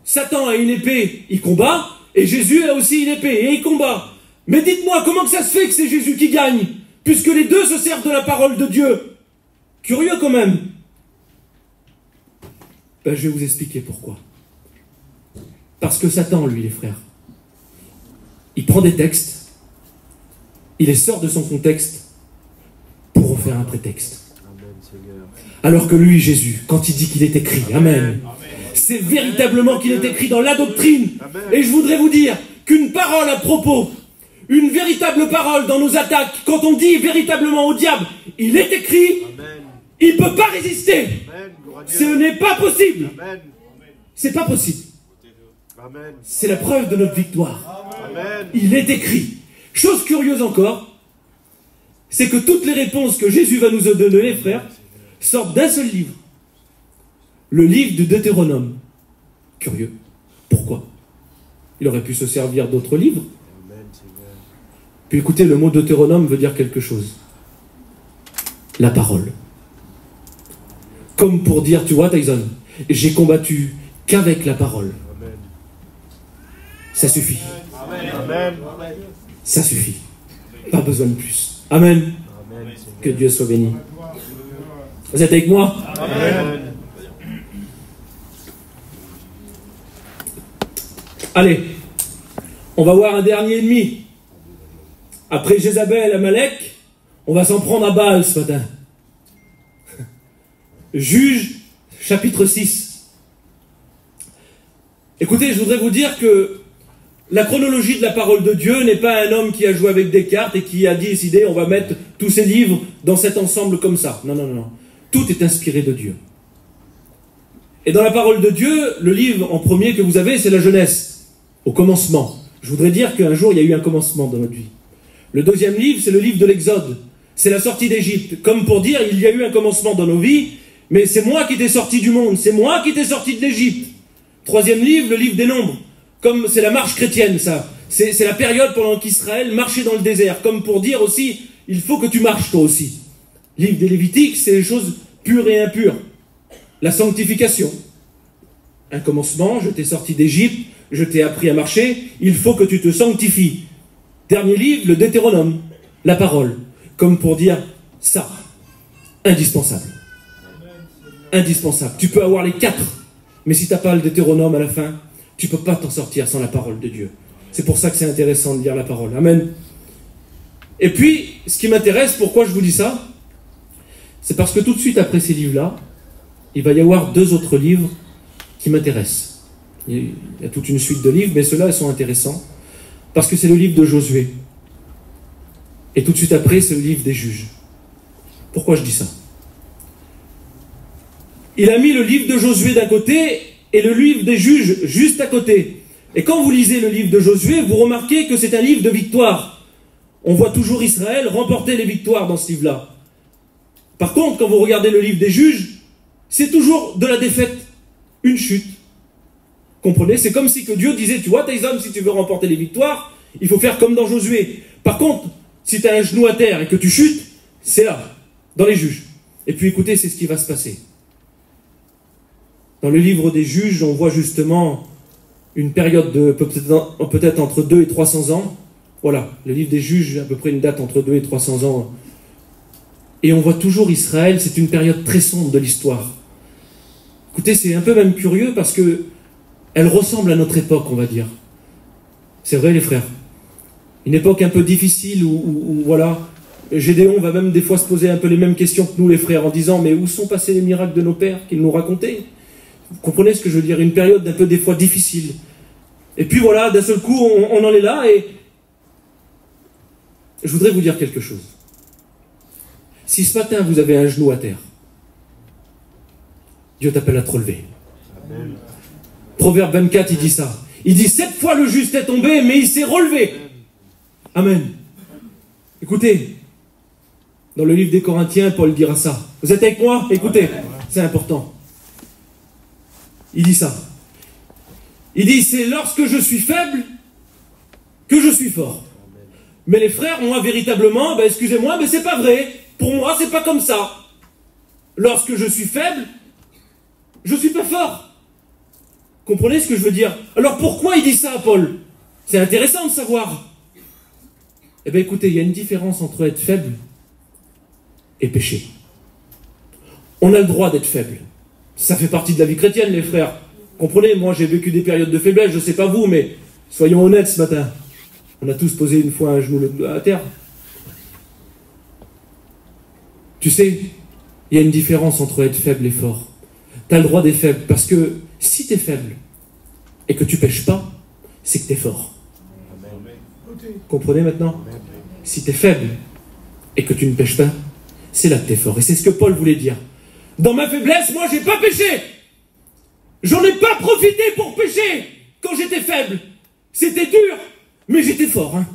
Satan a une épée, il combat, et Jésus a aussi une épée, et il combat. Mais dites-moi, comment que ça se fait que c'est Jésus qui gagne, puisque les deux se servent de la parole de Dieu? Curieux quand même. Ben, je vais vous expliquer pourquoi. Parce que Satan, lui, les frères, il prend des textes, il les sort de son contexte pour en faire un prétexte. Alors que lui, Jésus, quand il dit qu'il est écrit, Amen, c'est véritablement qu'il est écrit dans la doctrine. Et je voudrais vous dire qu'une parole à propos, une véritable parole dans nos attaques, quand on dit véritablement au diable, il est écrit, il ne peut pas résister. Ce n'est pas possible. C'est pas possible. C'est la preuve de notre victoire. Il est écrit. Chose curieuse encore, c'est que toutes les réponses que Jésus va nous donner, les frères, sortent d'un seul livre. Le livre du Deutéronome. Curieux. Pourquoi? Il aurait pu se servir d'autres livres. Puis écoutez, le mot Deutéronome veut dire quelque chose. La parole. Comme pour dire, tu vois Tyson, j'ai combattu qu'avec la parole. Ça suffit. Amen. Ça suffit. Pas besoin de plus. Amen. Que Dieu soit béni. Vous êtes avec moi? Amen. Allez, on va voir un dernier ennemi. Après Jézabel, Amalek, on va s'en prendre à Baal ce matin. Juge, chapitre 6. Écoutez, je voudrais vous dire que la chronologie de la parole de Dieu n'est pas un homme qui a joué avec des cartes et qui a décidé on va mettre tous ces livres dans cet ensemble comme ça. Non, non, non, non. Tout est inspiré de Dieu. Et dans la parole de Dieu, le livre en premier que vous avez, c'est la Genèse, au commencement. Je voudrais dire qu'un jour, il y a eu un commencement dans notre vie. Le deuxième livre, c'est le livre de l'Exode. C'est la sortie d'Égypte. Comme pour dire, il y a eu un commencement dans nos vies, mais c'est moi qui t'ai sorti du monde, c'est moi qui t'ai sorti de l'Égypte. Troisième livre, le livre des Nombres. Comme c'est la marche chrétienne, ça. C'est la période pendant qu'Israël marchait dans le désert. Comme pour dire aussi, il faut que tu marches toi aussi. Livre des Lévitiques, c'est les choses pures et impures. La sanctification. Un commencement, je t'ai sorti d'Égypte, je t'ai appris à marcher, il faut que tu te sanctifies. Dernier livre, le Deutéronome, la parole. Comme pour dire, ça, indispensable. Indispensable. Tu peux avoir les 4, mais si tu n'as pas le Deutéronome à la fin, tu ne peux pas t'en sortir sans la parole de Dieu. C'est pour ça que c'est intéressant de lire la parole. Amen. Et puis, ce qui m'intéresse, pourquoi je vous dis ça, c'est parce que tout de suite après ces livres-là, il va y avoir 2 autres livres qui m'intéressent. Il y a toute une suite de livres, mais ceux-là, ils sont intéressants. Parce que c'est le livre de Josué. Et tout de suite après, c'est le livre des juges. Pourquoi je dis ça? Il a mis le livre de Josué d'un côté et le livre des juges juste à côté. Et quand vous lisez le livre de Josué, vous remarquez que c'est un livre de victoire. On voit toujours Israël remporter les victoires dans ce livre-là. Par contre, quand vous regardez le livre des juges, c'est toujours de la défaite, une chute. Comprenez? C'est comme si que Dieu disait, tu vois, Tyson, si tu veux remporter les victoires, il faut faire comme dans Josué. Par contre, si tu as un genou à terre et que tu chutes, c'est là, dans les juges. Et puis écoutez, c'est ce qui va se passer. Dans le livre des juges, on voit justement une période de peut-être entre 2 et 300 ans. Voilà, le livre des juges, à peu près une date entre 2 et 300 ans. Et on voit toujours Israël, c'est une période très sombre de l'histoire. Écoutez, c'est un peu même curieux parce que elle ressemble à notre époque, on va dire. C'est vrai, les frères. Une époque un peu difficile où voilà, Gédéon va même des fois se poser un peu les mêmes questions que nous, les frères, en disant, mais où sont passés les miracles de nos pères qu'ils nous racontaient? Vous comprenez ce que je veux dire? Une période un peu des fois difficile. Et puis voilà, d'un seul coup, on en est là et je voudrais vous dire quelque chose. Si ce matin vous avez un genou à terre, Dieu t'appelle à te relever. Amen. Proverbe 24, il dit ça. Il dit 7 fois le juste est tombé, mais il s'est relevé. Amen. Écoutez, dans le livre des Corinthiens, Paul dira ça. Vous êtes avec moi? Écoutez, c'est important. Il dit ça. Il dit, c'est lorsque je suis faible que je suis fort. Mais les frères, moi, véritablement, excusez-moi, mais c'est pas vrai. Pour moi, c'est pas comme ça. Lorsque je suis faible, je suis pas fort. Comprenez ce que je veux dire? Alors pourquoi il dit ça, Paul? C'est intéressant de savoir. Eh bien, écoutez, il y a une différence entre être faible et pécher. On a le droit d'être faible. Ça fait partie de la vie chrétienne, les frères. Comprenez, moi, j'ai vécu des périodes de faiblesse, je sais pas vous, mais soyons honnêtes ce matin. On a tous posé une fois un genou à terre. Tu sais, il y a une différence entre être faible et fort. Tu as le droit d'être faible, parce que si tu es faible et que tu pêches pas, c'est que tu es fort. Comprenez maintenant? Si tu es faible et que tu ne pêches pas, c'est là que tu es fort. Et c'est ce que Paul voulait dire. Dans ma faiblesse, moi, j'ai pas péché. J'en ai pas profité pour pécher quand j'étais faible. C'était dur, mais j'étais fort. Hein.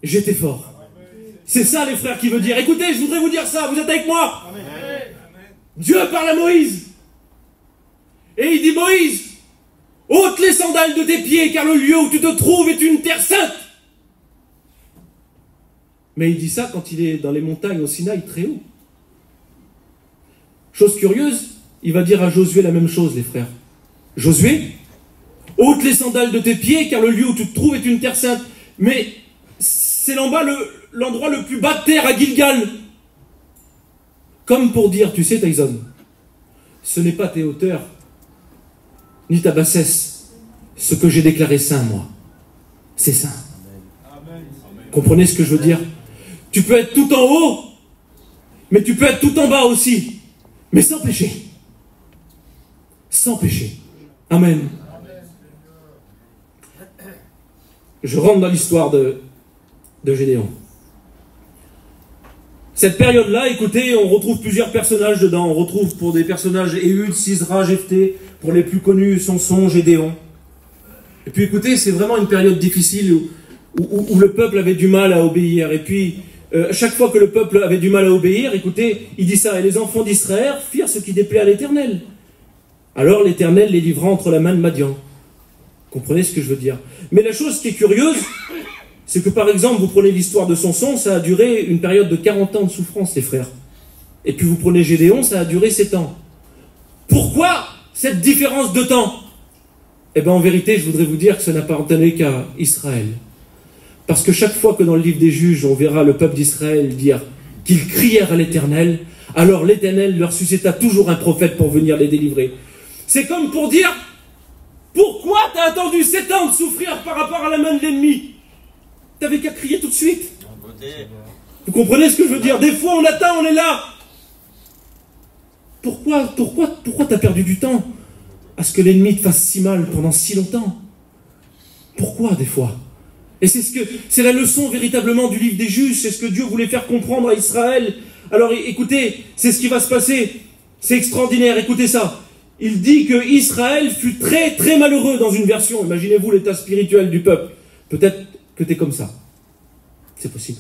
J'étais fort. C'est ça, les frères, qui veut dire. Écoutez, je voudrais vous dire ça. Vous êtes avec moi? Amen. Dieu parle à Moïse. Et il dit, Moïse, ôte les sandales de tes pieds, car le lieu où tu te trouves est une terre sainte. Mais il dit ça quand il est dans les montagnes au Sinaï, très haut. Chose curieuse, il va dire à Josué la même chose, les frères. Josué, ôte les sandales de tes pieds, car le lieu où tu te trouves est une terre sainte. Mais c'est l'endroit le plus bas de terre à Gilgal. Comme pour dire, tu sais, Tyson, ce n'est pas tes hauteurs, ni ta bassesse, ce que j'ai déclaré saint, moi. C'est saint. Amen. Comprenez ce que je veux dire? Tu peux être tout en haut, mais tu peux être tout en bas aussi. Mais sans péché. Sans péché. Amen. Je rentre dans l'histoire de Gédéon. Cette période-là, écoutez, on retrouve plusieurs personnages dedans. On retrouve pour des personnages Ehud, Sisra, Jephthé. Pour les plus connus, Samson, Gédéon. Et puis écoutez, c'est vraiment une période difficile où le peuple avait du mal à obéir. Et puis, chaque fois que le peuple avait du mal à obéir, écoutez, il dit ça, et les enfants d'Israël firent ce qui déplaît à l'Éternel. Alors l'Éternel les livra entre la main de Madian. Comprenez ce que je veux dire? Mais la chose qui est curieuse, c'est que par exemple, vous prenez l'histoire de Samson, ça a duré une période de 40 ans de souffrance, les frères. Et puis vous prenez Gédéon, ça a duré 7 ans. Pourquoi cette différence de temps? Eh bien en vérité, je voudrais vous dire que ça n'appartenait qu'à Israël. Parce que chaque fois que dans le livre des juges, on verra le peuple d'Israël dire qu'ils crièrent à l'Éternel, alors l'Éternel leur suscita toujours un prophète pour venir les délivrer. C'est comme pour dire, pourquoi t'as attendu 7 ans de souffrir par rapport à la main de l'ennemi? T'avais qu'à crier tout de suite. Vous comprenez ce que je veux dire? Des fois on attend, on est là. Pourquoi t'as perdu du temps à ce que l'ennemi te fasse si mal pendant si longtemps? Pourquoi des fois? Et c'est la leçon véritablement du livre des Juges, c'est ce que Dieu voulait faire comprendre à Israël. Alors écoutez, c'est ce qui va se passer, c'est extraordinaire, écoutez ça. Il dit que Israël fut très très malheureux dans une version, imaginez-vous l'état spirituel du peuple. Peut-être que tu es comme ça, c'est possible.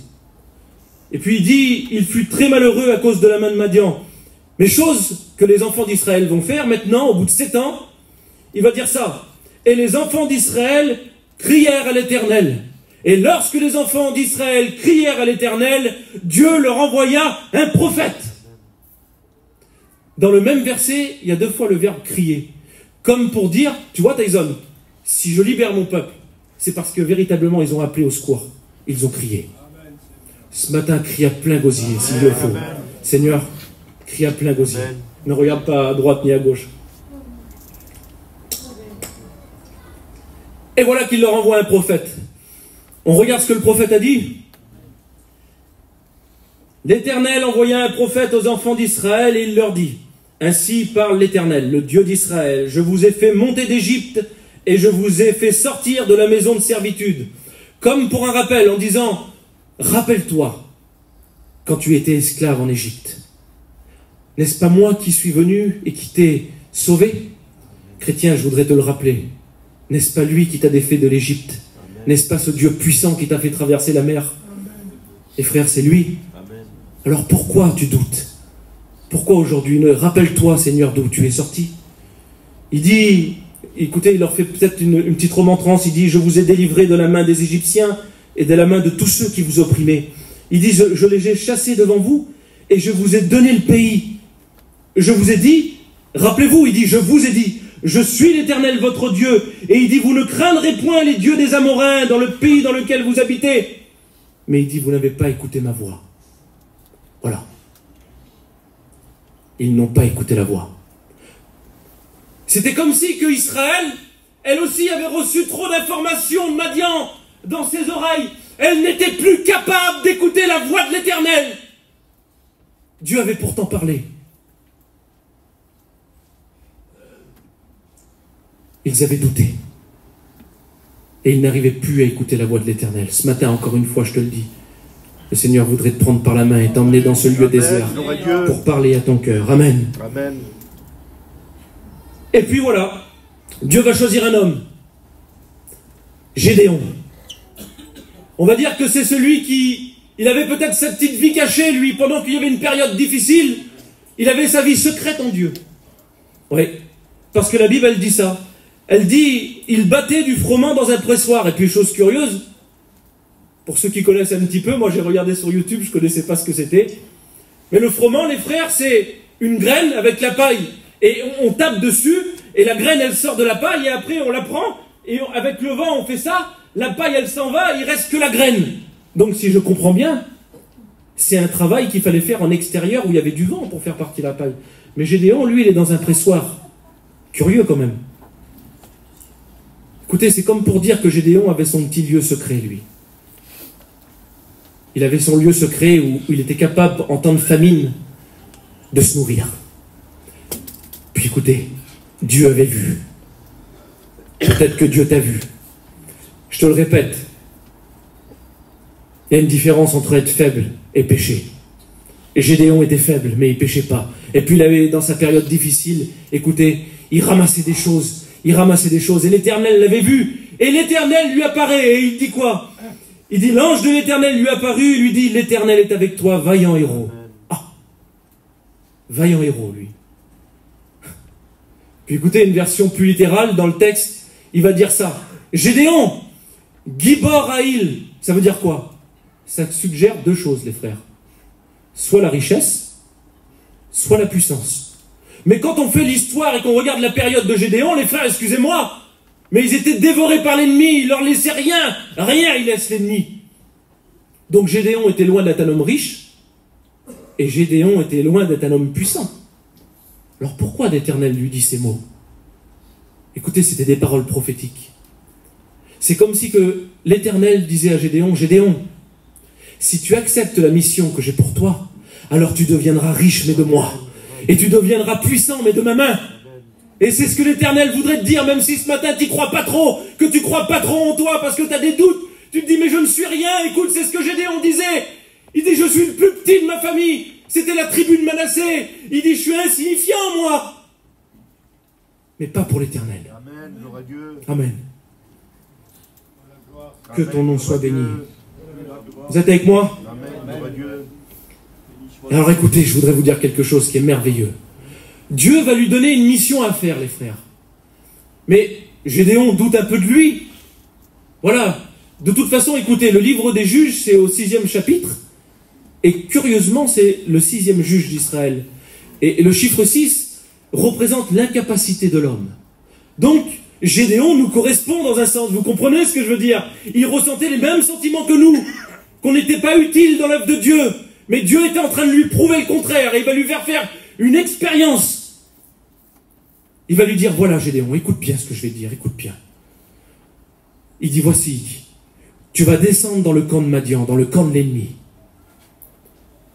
Et puis il dit, il fut très malheureux à cause de la main de Madian. Mais chose que les enfants d'Israël vont faire maintenant, au bout de 7 ans, il va dire ça. Et les enfants d'Israël crièrent à l'Éternel. Et lorsque les enfants d'Israël crièrent à l'Éternel, Dieu leur envoya un prophète. Dans le même verset, il y a 2 fois le verbe crier. Comme pour dire, tu vois Tyson, si je libère mon peuple, c'est parce que véritablement ils ont appelé au secours. Ils ont crié. Ce matin, crie à plein gosier, s'il le faut. Seigneur, crie à plein gosier. Ne regarde pas à droite ni à gauche. Et voilà qu'il leur envoie un prophète. On regarde ce que le prophète a dit. L'Éternel envoya un prophète aux enfants d'Israël et il leur dit, ainsi parle l'Éternel, le Dieu d'Israël, je vous ai fait monter d'Égypte et je vous ai fait sortir de la maison de servitude, comme pour un rappel en disant, rappelle-toi quand tu étais esclave en Égypte. N'est-ce pas moi qui suis venu et qui t'ai sauvé? Chrétien, je voudrais te le rappeler. N'est-ce pas lui qui t'a défait de l'Égypte? N'est-ce pas ce Dieu puissant qui t'a fait traverser la mer? Et frère, c'est lui. Alors pourquoi tu doutes? Pourquoi aujourd'hui? Rappelle-toi, Seigneur, d'où tu es sorti. Il dit, écoutez, il leur fait peut-être une petite remontrance, il dit, je vous ai délivré de la main des Égyptiens et de la main de tous ceux qui vous opprimaient. Il dit, je les ai chassés devant vous et je vous ai donné le pays. Je vous ai dit, rappelez-vous, il dit, je vous ai dit, je suis l'Éternel votre Dieu. Et il dit, vous ne craindrez point les dieux des Amoréens dans le pays dans lequel vous habitez. Mais il dit, vous n'avez pas écouté ma voix. Voilà. Ils n'ont pas écouté la voix. C'était comme si que Israël, elle aussi avait reçu trop d'informations de Madian dans ses oreilles. Elle n'était plus capable d'écouter la voix de l'Éternel. Dieu avait pourtant parlé. Ils avaient douté. Et ils n'arrivaient plus à écouter la voix de l'Éternel. Ce matin, encore une fois, je te le dis, le Seigneur voudrait te prendre par la main et t'emmener dans ce lieu désert pour parler à ton cœur. Amen. Amen. Et puis voilà, Dieu va choisir un homme. Gédéon. On va dire que c'est celui qui... Il avait peut-être sa petite vie cachée, lui, pendant qu'il y avait une période difficile. Il avait sa vie secrète en Dieu. Oui, parce que la Bible, elle dit ça. Elle dit, il battait du froment dans un pressoir. Et puis, chose curieuse, pour ceux qui connaissent un petit peu, moi j'ai regardé sur YouTube, je ne connaissais pas ce que c'était. Mais le froment, les frères, c'est une graine avec la paille. Et on tape dessus, et la graine, elle sort de la paille, et après on la prend, et avec le vent, on fait ça, la paille, elle s'en va, il reste que la graine. Donc si je comprends bien, c'est un travail qu'il fallait faire en extérieur, où il y avait du vent pour faire partie de la paille. Mais Gédéon, lui, il est dans un pressoir. Curieux quand même. Écoutez, c'est comme pour dire que Gédéon avait son petit lieu secret, lui. Il avait son lieu secret où il était capable, en temps de famine, de se nourrir. Puis écoutez, Dieu avait vu. Peut-être que Dieu t'a vu. Je te le répète, il y a une différence entre être faible et pécher. Et Gédéon était faible, mais il ne péchait pas. Et puis il avait, dans sa période difficile, écoutez, il ramassait des choses. Il ramassait des choses. Et l'Éternel l'avait vu. Et l'Éternel lui apparaît. Et il dit quoi? Il dit, l'ange de l'Éternel lui apparut. Il lui dit, l'Éternel est avec toi, vaillant héros. Ah, vaillant héros, lui. Puis écoutez, une version plus littérale, dans le texte, il va dire ça. Gédéon, Gibor Haïl, ça veut dire quoi? Ça suggère 2 choses, les frères. Soit la richesse, soit la puissance. Mais quand on fait l'histoire et qu'on regarde la période de Gédéon, les frères, excusez-moi, mais ils étaient dévorés par l'ennemi, ils leur laissaient rien, ils laissent l'ennemi. Donc Gédéon était loin d'être un homme riche, et Gédéon était loin d'être un homme puissant. Alors pourquoi l'Éternel lui dit ces mots? Écoutez, c'était des paroles prophétiques. C'est comme si que l'Éternel disait à Gédéon, Gédéon, si tu acceptes la mission que j'ai pour toi, alors tu deviendras riche, mais de moi. Et tu deviendras puissant, mais de ma main. Et c'est ce que l'Éternel voudrait te dire, même si ce matin tu n'y crois pas trop, que tu ne crois pas trop en toi, parce que tu as des doutes, Tu te dis, mais je ne suis rien. Écoute, c'est ce que Gédéon disait. Il dit, je suis le plus petit de ma famille. C'était la tribu de Manassé. Il dit, je suis insignifiant, moi. Mais pas pour l'Éternel. Amen, gloire à Dieu. Amen. Que ton nom soit béni. Vous êtes avec moi? Amen, gloire à Dieu. Alors écoutez, je voudrais vous dire quelque chose qui est merveilleux. Dieu va lui donner une mission à faire, les frères. Mais Gédéon doute un peu de lui. Voilà. De toute façon, écoutez, le livre des juges, c'est au 6e chapitre. Et curieusement, c'est le 6e juge d'Israël. Et le chiffre 6 représente l'incapacité de l'homme. Donc, Gédéon nous correspond dans un sens. Vous comprenez ce que je veux dire? Il ressentait les mêmes sentiments que nous. Qu'on n'était pas utile dans l'œuvre de Dieu. Mais Dieu était en train de lui prouver le contraire. Et il va lui faire une expérience. Il va lui dire, voilà Gédéon, écoute bien ce que je vais te dire, écoute bien. Il dit, voici, tu vas descendre dans le camp de Madian, dans le camp de l'ennemi.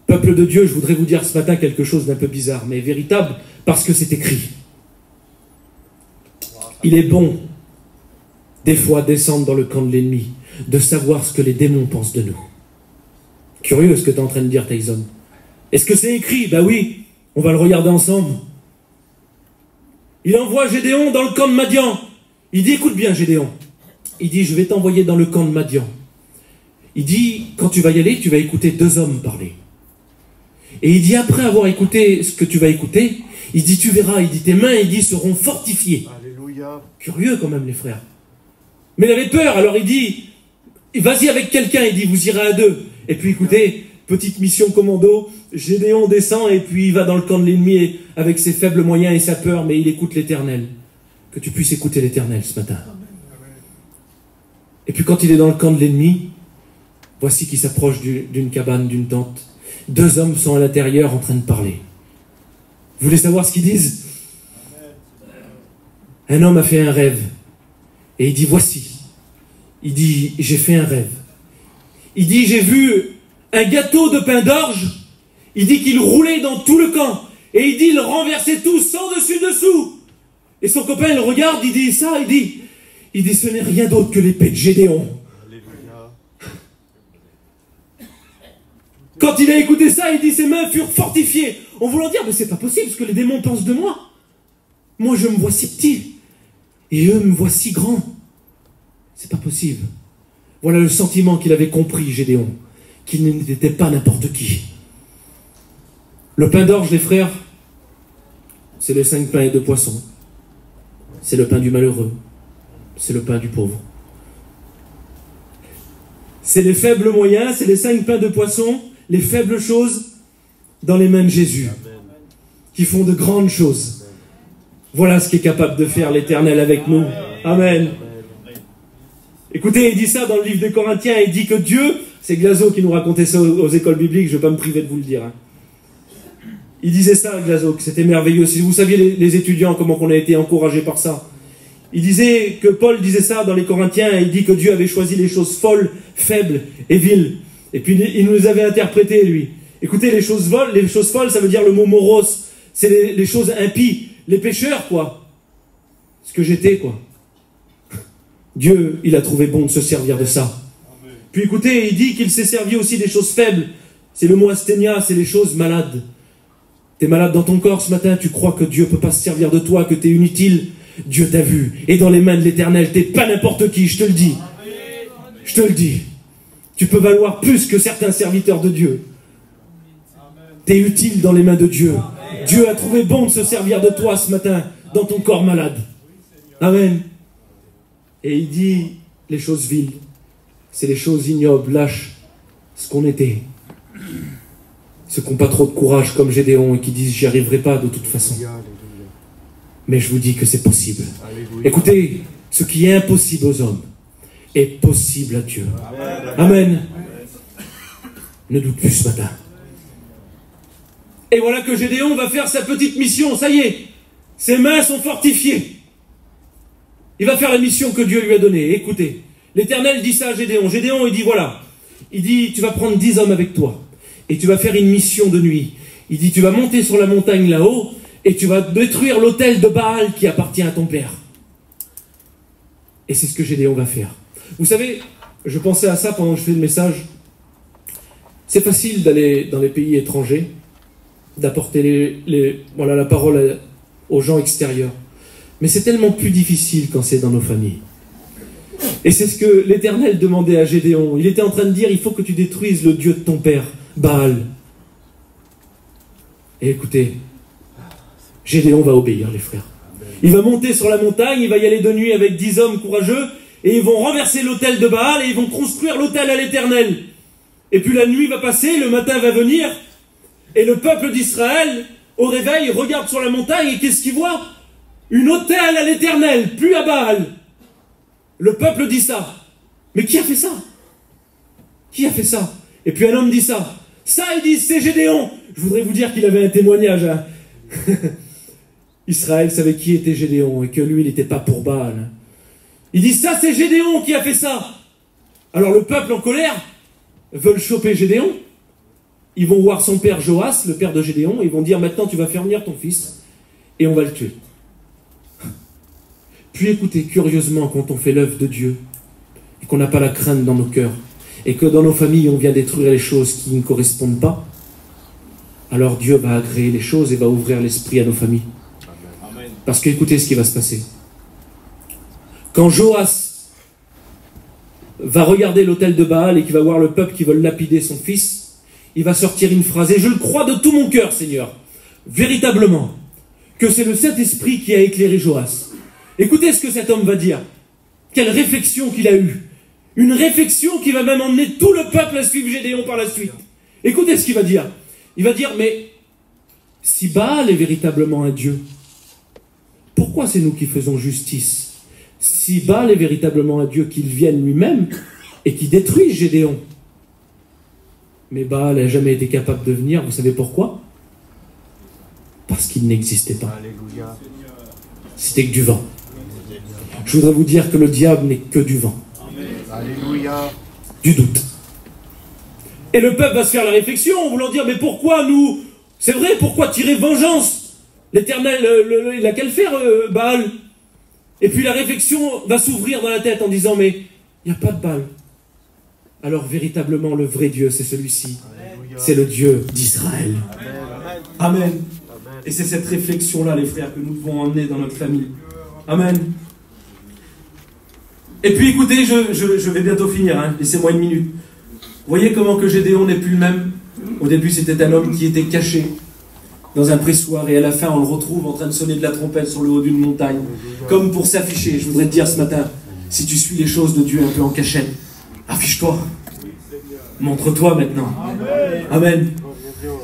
Peuple de Dieu, je voudrais vous dire ce matin quelque chose d'un peu bizarre, mais véritable, parce que c'est écrit. Il est bon, des fois, descendre dans le camp de l'ennemi, de savoir ce que les démons pensent de nous. Curieux ce que tu es en train de dire, Tyson. Est-ce que c'est écrit? Ben oui, on va le regarder ensemble. Il envoie Gédéon dans le camp de Madian. Il dit, écoute bien Gédéon. Il dit, je vais t'envoyer dans le camp de Madian. Il dit, quand tu vas y aller, tu vas écouter 2 hommes parler. Et il dit, après avoir écouté ce que tu vas écouter, il dit, tu verras, il dit, tes mains, il dit, seront fortifiées. Alléluia. Curieux quand même, les frères. Mais il avait peur, alors il dit, vas-y avec quelqu'un, il dit, vous irez à 2. Et puis écoutez, petite mission commando, Gédéon descend et puis il va dans le camp de l'ennemi avec ses faibles moyens et sa peur, mais il écoute l'Éternel. Que tu puisses écouter l'Éternel ce matin. Et puis quand il est dans le camp de l'ennemi, voici qu'il s'approche d'une cabane, d'une tente. 2 hommes sont à l'intérieur en train de parler. Vous voulez savoir ce qu'ils disent? Un homme a fait un rêve. Et il dit, voici. Il dit, j'ai fait un rêve. Il dit, j'ai vu un gâteau de pain d'orge. Il dit qu'il roulait dans tout le camp. Et il dit, il renversait tout sans dessus-dessous. Et son copain, il le regarde, il dit ça, il dit, ce n'est rien d'autre que l'épée de Gédéon. Alléluia. Quand il a écouté ça, il dit, ses mains furent fortifiées. En voulant dire, mais c'est pas possible ce que les démons pensent de moi. Moi, je me vois si petit. Et eux me voient si grand. C'est pas possible. Voilà le sentiment qu'il avait compris, Gédéon. Qu'il n'était pas n'importe qui. Le pain d'orge, les frères, c'est les 5 pains et 2 poissons. C'est le pain du malheureux. C'est le pain du pauvre. C'est les faibles moyens, c'est les 5 pains de poisson, les faibles choses dans les mains de Jésus, qui font de grandes choses. Voilà ce qu'est capable de faire l'Éternel avec nous. Amen. Écoutez, il dit ça dans le livre des Corinthiens, il dit que Dieu, c'est Glazo qui nous racontait ça aux écoles bibliques, je ne vais pas me priver de vous le dire. Il disait ça, Glazo, que c'était merveilleux. Si vous saviez les étudiants, comment on a été encouragés par ça. Il disait que Paul disait ça dans les Corinthiens, il dit que Dieu avait choisi les choses folles, faibles et viles. Et puis il nous les avait interprétées, lui. Écoutez, les choses folles, ça veut dire le mot moros. C'est les choses impies, les pécheurs, quoi. Ce que j'étais, quoi. Dieu, il a trouvé bon de se servir de ça. Puis écoutez, il dit qu'il s'est servi aussi des choses faibles. C'est le mot asthénia, c'est les choses malades. T'es malade dans ton corps ce matin, tu crois que Dieu ne peut pas se servir de toi, que t'es inutile. Dieu t'a vu. Et dans les mains de l'Éternel, t'es pas n'importe qui, je te le dis. Je te le dis. Tu peux valoir plus que certains serviteurs de Dieu. T'es utile dans les mains de Dieu. Dieu a trouvé bon de se servir de toi ce matin, dans ton corps malade. Amen. Et il dit, les choses viles, c'est les choses ignobles, lâches, ce qu'on était. Ceux qui n'ont pas trop de courage comme Gédéon et qui disent, j'y arriverai pas de toute façon. Mais je vous dis que c'est possible. Alléluia. Écoutez, ce qui est impossible aux hommes est possible à Dieu. Amen. Amen. Ne doute plus ce matin. Et voilà que Gédéon va faire sa petite mission. Ça y est, ses mains sont fortifiées. Il va faire la mission que Dieu lui a donnée. Écoutez, l'Éternel dit ça à Gédéon. Gédéon, il dit voilà. Il dit, tu vas prendre 10 hommes avec toi. Et tu vas faire une mission de nuit. Il dit, tu vas monter sur la montagne là-haut. Et tu vas détruire l'autel de Baal qui appartient à ton père. Et c'est ce que Gédéon va faire. Vous savez, je pensais à ça pendant que je fais le message. C'est facile d'aller dans les pays étrangers, d'apporter la parole aux gens extérieurs. Mais c'est tellement plus difficile quand c'est dans nos familles. Et c'est ce que l'Éternel demandait à Gédéon. Il était en train de dire, il faut que tu détruises le Dieu de ton père, Baal. Et écoutez, Gédéon va obéir, les frères. Il va monter sur la montagne, il va y aller de nuit avec 10 hommes courageux, et ils vont renverser l'autel de Baal, et ils vont construire l'autel à l'Éternel. Et puis la nuit va passer, le matin va venir, et le peuple d'Israël, au réveil, regarde sur la montagne, et qu'est-ce qu'il voit? Une autel à l'Éternel, plus à Baal. Le peuple dit ça. Mais qui a fait ça? Qui a fait ça? Et puis un homme dit ça. Ça, ils disent, c'est Gédéon. Je voudrais vous dire qu'il avait un témoignage. Hein. Israël savait qui était Gédéon et que lui, il n'était pas pour Baal. Il dit, ça, c'est Gédéon qui a fait ça. Alors le peuple en colère veulent choper Gédéon. Ils vont voir son père Joas, le père de Gédéon, et ils vont dire, maintenant tu vas faire venir ton fils et on va le tuer. Puis écoutez, curieusement, quand on fait l'œuvre de Dieu, et qu'on n'a pas la crainte dans nos cœurs, et que dans nos familles, on vient détruire les choses qui ne correspondent pas, alors Dieu va agréer les choses et va ouvrir l'esprit à nos familles. Amen. Parce que écoutez ce qui va se passer. Quand Joas va regarder l'autel de Baal et qu'il va voir le peuple qui veut lapider son fils, il va sortir une phrase, et je le crois de tout mon cœur, Seigneur, véritablement, que c'est le Saint-Esprit qui a éclairé Joas. Écoutez ce que cet homme va dire. Quelle réflexion qu'il a eue. Une réflexion qui va même emmener tout le peuple à suivre Gédéon par la suite. Écoutez ce qu'il va dire. Il va dire, mais si Baal est véritablement un Dieu, pourquoi c'est nous qui faisons justice? Si Baal est véritablement un Dieu, qu'il vienne lui-même et qu'il détruise Gédéon. Mais Baal n'a jamais été capable de venir, vous savez pourquoi? Parce qu'il n'existait pas. Alléluia. C'était que du vent. Je voudrais vous dire que le diable n'est que du vent. Alléluia. Du doute. Et le peuple va se faire la réflexion en voulant dire, mais pourquoi nous... C'est vrai, pourquoi tirer vengeance? L'Éternel, il a qu'à le faire, Baal. Et puis la réflexion va s'ouvrir dans la tête en disant, mais il n'y a pas de Baal. Alors véritablement, le vrai Dieu, c'est celui-ci. C'est le Dieu d'Israël. Amen. Amen. Et c'est cette réflexion-là, les frères, que nous devons emmener dans notre famille. Amen. Et puis écoutez, je vais bientôt finir, hein. Laissez-moi une minute. Vous voyez comment que Gédéon n'est plus le même? Au début, c'était un homme qui était caché dans un pressoir, et à la fin, on le retrouve en train de sonner de la trompette sur le haut d'une montagne, comme pour s'afficher. Je voudrais te dire ce matin, si tu suis les choses de Dieu un peu en cachette, affiche-toi. Montre-toi maintenant. Amen.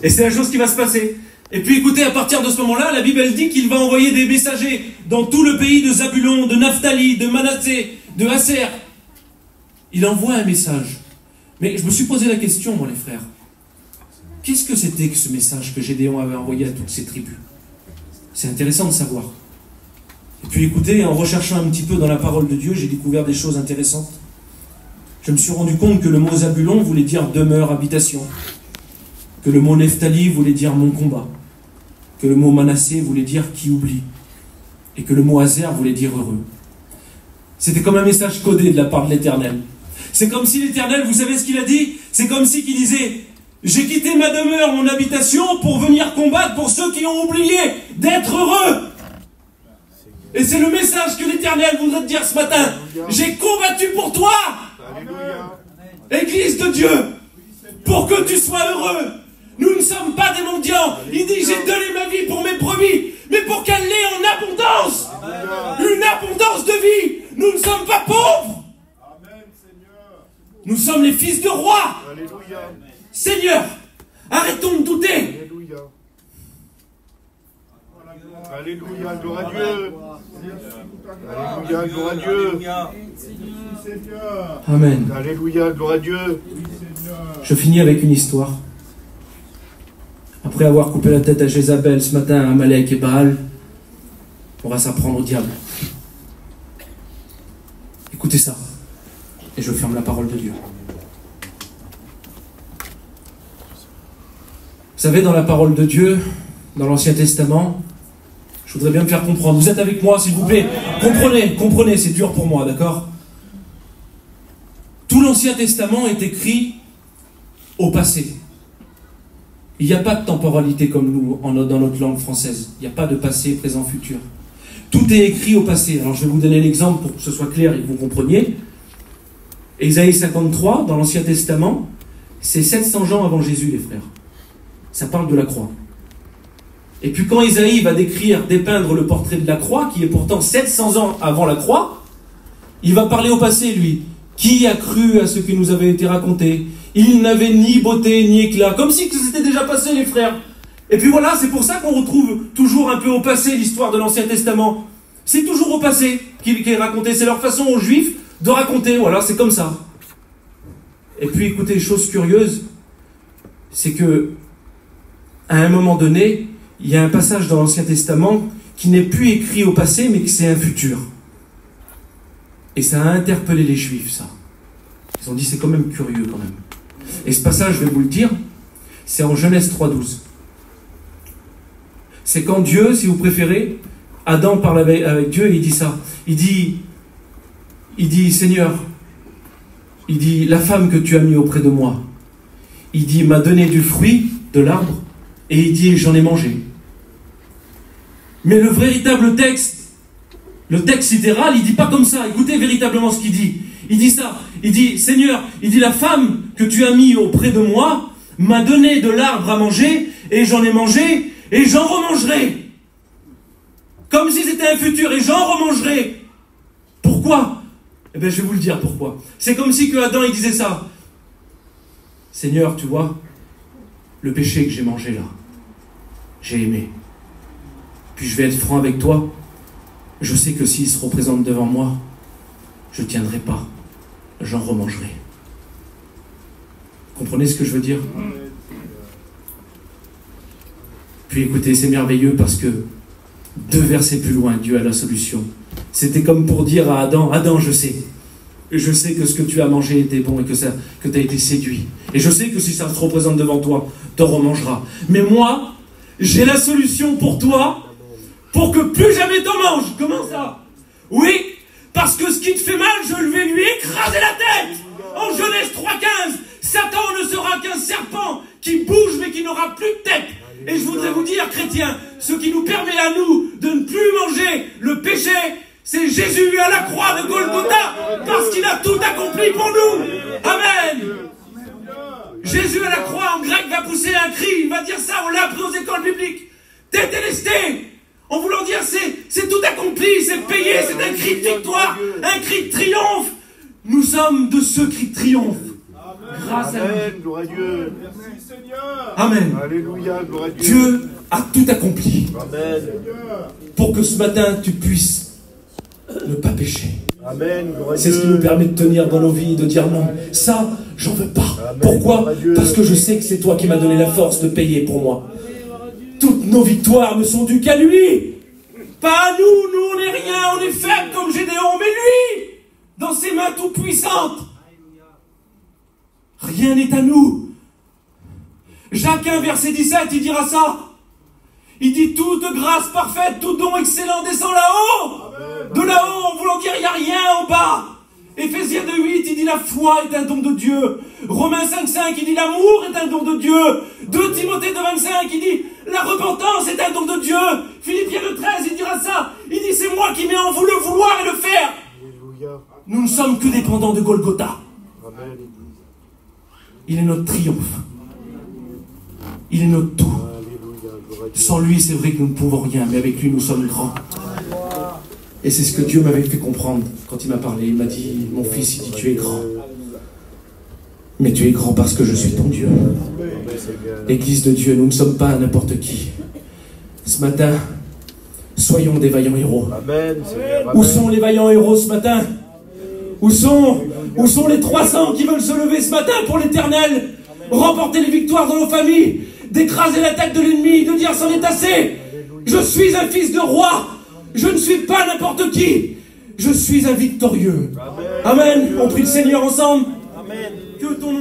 Et c'est la chose qui va se passer. Et puis écoutez, à partir de ce moment-là, la Bible elle dit qu'il va envoyer des messagers dans tout le pays de Zabulon, de Naphtali, de Manassé, de Aser. Il envoie un message. Mais je me suis posé la question, moi les frères. Qu'est-ce que c'était que ce message que Gédéon avait envoyé à toutes ces tribus? C'est intéressant de savoir. Et puis écoutez, en recherchant un petit peu dans la parole de Dieu, j'ai découvert des choses intéressantes. Je me suis rendu compte que le mot Zabulon voulait dire demeure, habitation. Que le mot Nephtali voulait dire mon combat. Que le mot Manassé voulait dire qui oublie. Et que le mot Aser voulait dire heureux. C'était comme un message codé de la part de l'Éternel. C'est comme si l'Éternel, vous savez ce qu'il a dit? C'est comme si qu'il disait, j'ai quitté ma demeure, mon habitation, pour venir combattre pour ceux qui ont oublié d'être heureux. Et c'est le message que l'Éternel voudrait te dire ce matin. J'ai combattu pour toi, Église de Dieu, pour que tu sois heureux. Nous ne sommes pas des mendiants. Il dit, j'ai donné ma vie pour mes brebis, mais pour qu'elle l'ait en abondance. Une abondance de vie. Nous ne sommes pas pauvres. Nous sommes les fils de roi. Seigneur, arrêtons de douter. Alléluia, gloire à Dieu. Alléluia, gloire à Dieu. Amen. Alléluia, gloire à Dieu. Je finis avec une histoire. Après avoir coupé la tête à Jézabel ce matin, à Amalek et Baal, on va s'apprendre au diable. Écoutez ça. Et je ferme la parole de Dieu. Vous savez, dans la parole de Dieu, dans l'Ancien Testament, je voudrais bien me faire comprendre. Vous êtes avec moi, s'il vous plaît? Comprenez, c'est dur pour moi, d'accord? Tous Tout l'Ancien Testament est écrit au passé. Il n'y a pas de temporalité comme nous dans notre langue française. Il n'y a pas de passé, présent, futur. Tout est écrit au passé. Alors je vais vous donner l'exemple pour que ce soit clair et que vous compreniez. Ésaïe 53, dans l'Ancien Testament, c'est 700 ans avant Jésus, les frères. Ça parle de la croix. Et puis quand Ésaïe va dépeindre le portrait de la croix, qui est pourtant 700 ans avant la croix, il va parler au passé, lui. Qui a cru à ce qui nous avait été raconté? Il n'avait ni beauté ni éclat, comme si c'était déjà passé, les frères. Et puis voilà, c'est pour ça qu'on retrouve toujours un peu au passé l'histoire de l'Ancien Testament. C'est toujours au passé qui est raconté. C'est leur façon aux Juifs de raconter. Voilà, c'est comme ça. Et puis écoutez, chose curieuse, c'est que à un moment donné, il y a un passage dans l'Ancien Testament qui n'est plus écrit au passé, mais que c'est un futur. Et ça a interpellé les Juifs, ça. Ils ont dit, c'est quand même curieux, quand même. Et ce passage, je vais vous le dire, c'est en Genèse 3,12. C'est quand Dieu, si vous préférez, Adam parle avec Dieu et il dit ça. Il dit, Seigneur, il dit, la femme que tu as mis auprès de moi, il dit, m'a donné du fruit de l'arbre, et il dit, j'en ai mangé. Mais le véritable texte, le texte littéral, il dit pas comme ça. Écoutez véritablement ce qu'il dit. Il dit ça. Il dit, Seigneur, il dit, la femme que tu as mis auprès de moi m'a donné de l'arbre à manger, et j'en ai mangé, et j'en remangerai. Comme si c'était un futur, et j'en remangerai. Pourquoi? Eh bien, je vais vous le dire pourquoi. C'est comme si que Adam, il disait ça. Seigneur, tu vois, le péché que j'ai mangé là, j'ai aimé. Puis je vais être franc avec toi. Je sais que s'il se représente devant moi, je ne tiendrai pas. J'en remangerai. Comprenez ce que je veux dire? Puis écoutez, c'est merveilleux parce que 2 versets plus loin, Dieu a la solution. C'était comme pour dire à Adam, Adam, je sais que ce que tu as mangé était bon et que tu as été séduit. Et je sais que si ça se représente devant toi, t'en remangeras. Mais moi, j'ai la solution pour toi, pour que plus jamais t'en manges. Comment ça? Oui, parce que ce qui te fait mal, je vais lui écraser la tête. En Genèse 3,15, Satan ne sera qu'un serpent qui bouge mais qui n'aura plus de tête. Et je voudrais vous dire, chrétiens, ce qui nous permet à nous de ne plus manger le péché, c'est Jésus à la croix de Golgotha, parce qu'il a tout accompli pour nous. Amen. Jésus à la croix, en grec, va pousser un cri. Il va dire ça, on l'a appris aux écoles bibliques. Tétélesté. En voulant dire, c'est tout accompli, c'est payé, c'est un cri de victoire, un cri de triomphe. Nous sommes de ce cri de triomphe. Grâce à Dieu. Gloire à Dieu. Merci Seigneur. Amen. Alléluia, gloire à Dieu. Dieu a tout accompli. Amen. Pour que ce matin, tu puisses ne pas pécher. Amen. C'est ce qui nous permet de tenir dans nos vies, de dire non, ça, j'en veux pas. Amen. Pourquoi? Parce que je sais que c'est toi qui m'as donné la force de payer pour moi. Toutes nos victoires ne sont dues qu'à lui. Pas à nous, nous on n'est rien, on est faibles comme Gédéon, mais lui, dans ses mains tout puissantes. Rien n'est à nous. Jacques 1, verset 17, il dira ça. Il dit, toute grâce parfaite, tout don excellent descend là-haut. De là-haut, en voulant dire, il n'y a rien en bas. Éphésiens 2,8, il dit, la foi est un don de Dieu. Romains 5,5, il dit, l'amour est un don de Dieu. 2 Timothée 2,25, il dit, la repentance est un don de Dieu. Philippiens 2,13, il dira ça. Il dit, c'est moi qui mets en vous le vouloir et le faire. Alléluia. Nous ne sommes que dépendants de Golgotha. Amen. Il est notre triomphe. Il est notre tout. Sans lui, c'est vrai que nous ne pouvons rien, mais avec lui, nous sommes grands. Et c'est ce que Dieu m'avait fait comprendre quand il m'a parlé. Il m'a dit, mon fils, il dit, tu es grand. Mais tu es grand parce que je suis ton Dieu. L'Église de Dieu, nous ne sommes pas n'importe qui. Ce matin, soyons des vaillants héros. Où sont les vaillants héros ce matin? Où sont les 300 qui veulent se lever ce matin pour l'éternel? Remporter les victoires dans nos familles, d'écraser la tête de l'ennemi, de dire c'en est assez. Je suis un fils de roi. Je ne suis pas n'importe qui. Je suis un victorieux. Amen. On prie le Seigneur ensemble. Amen. Que ton nom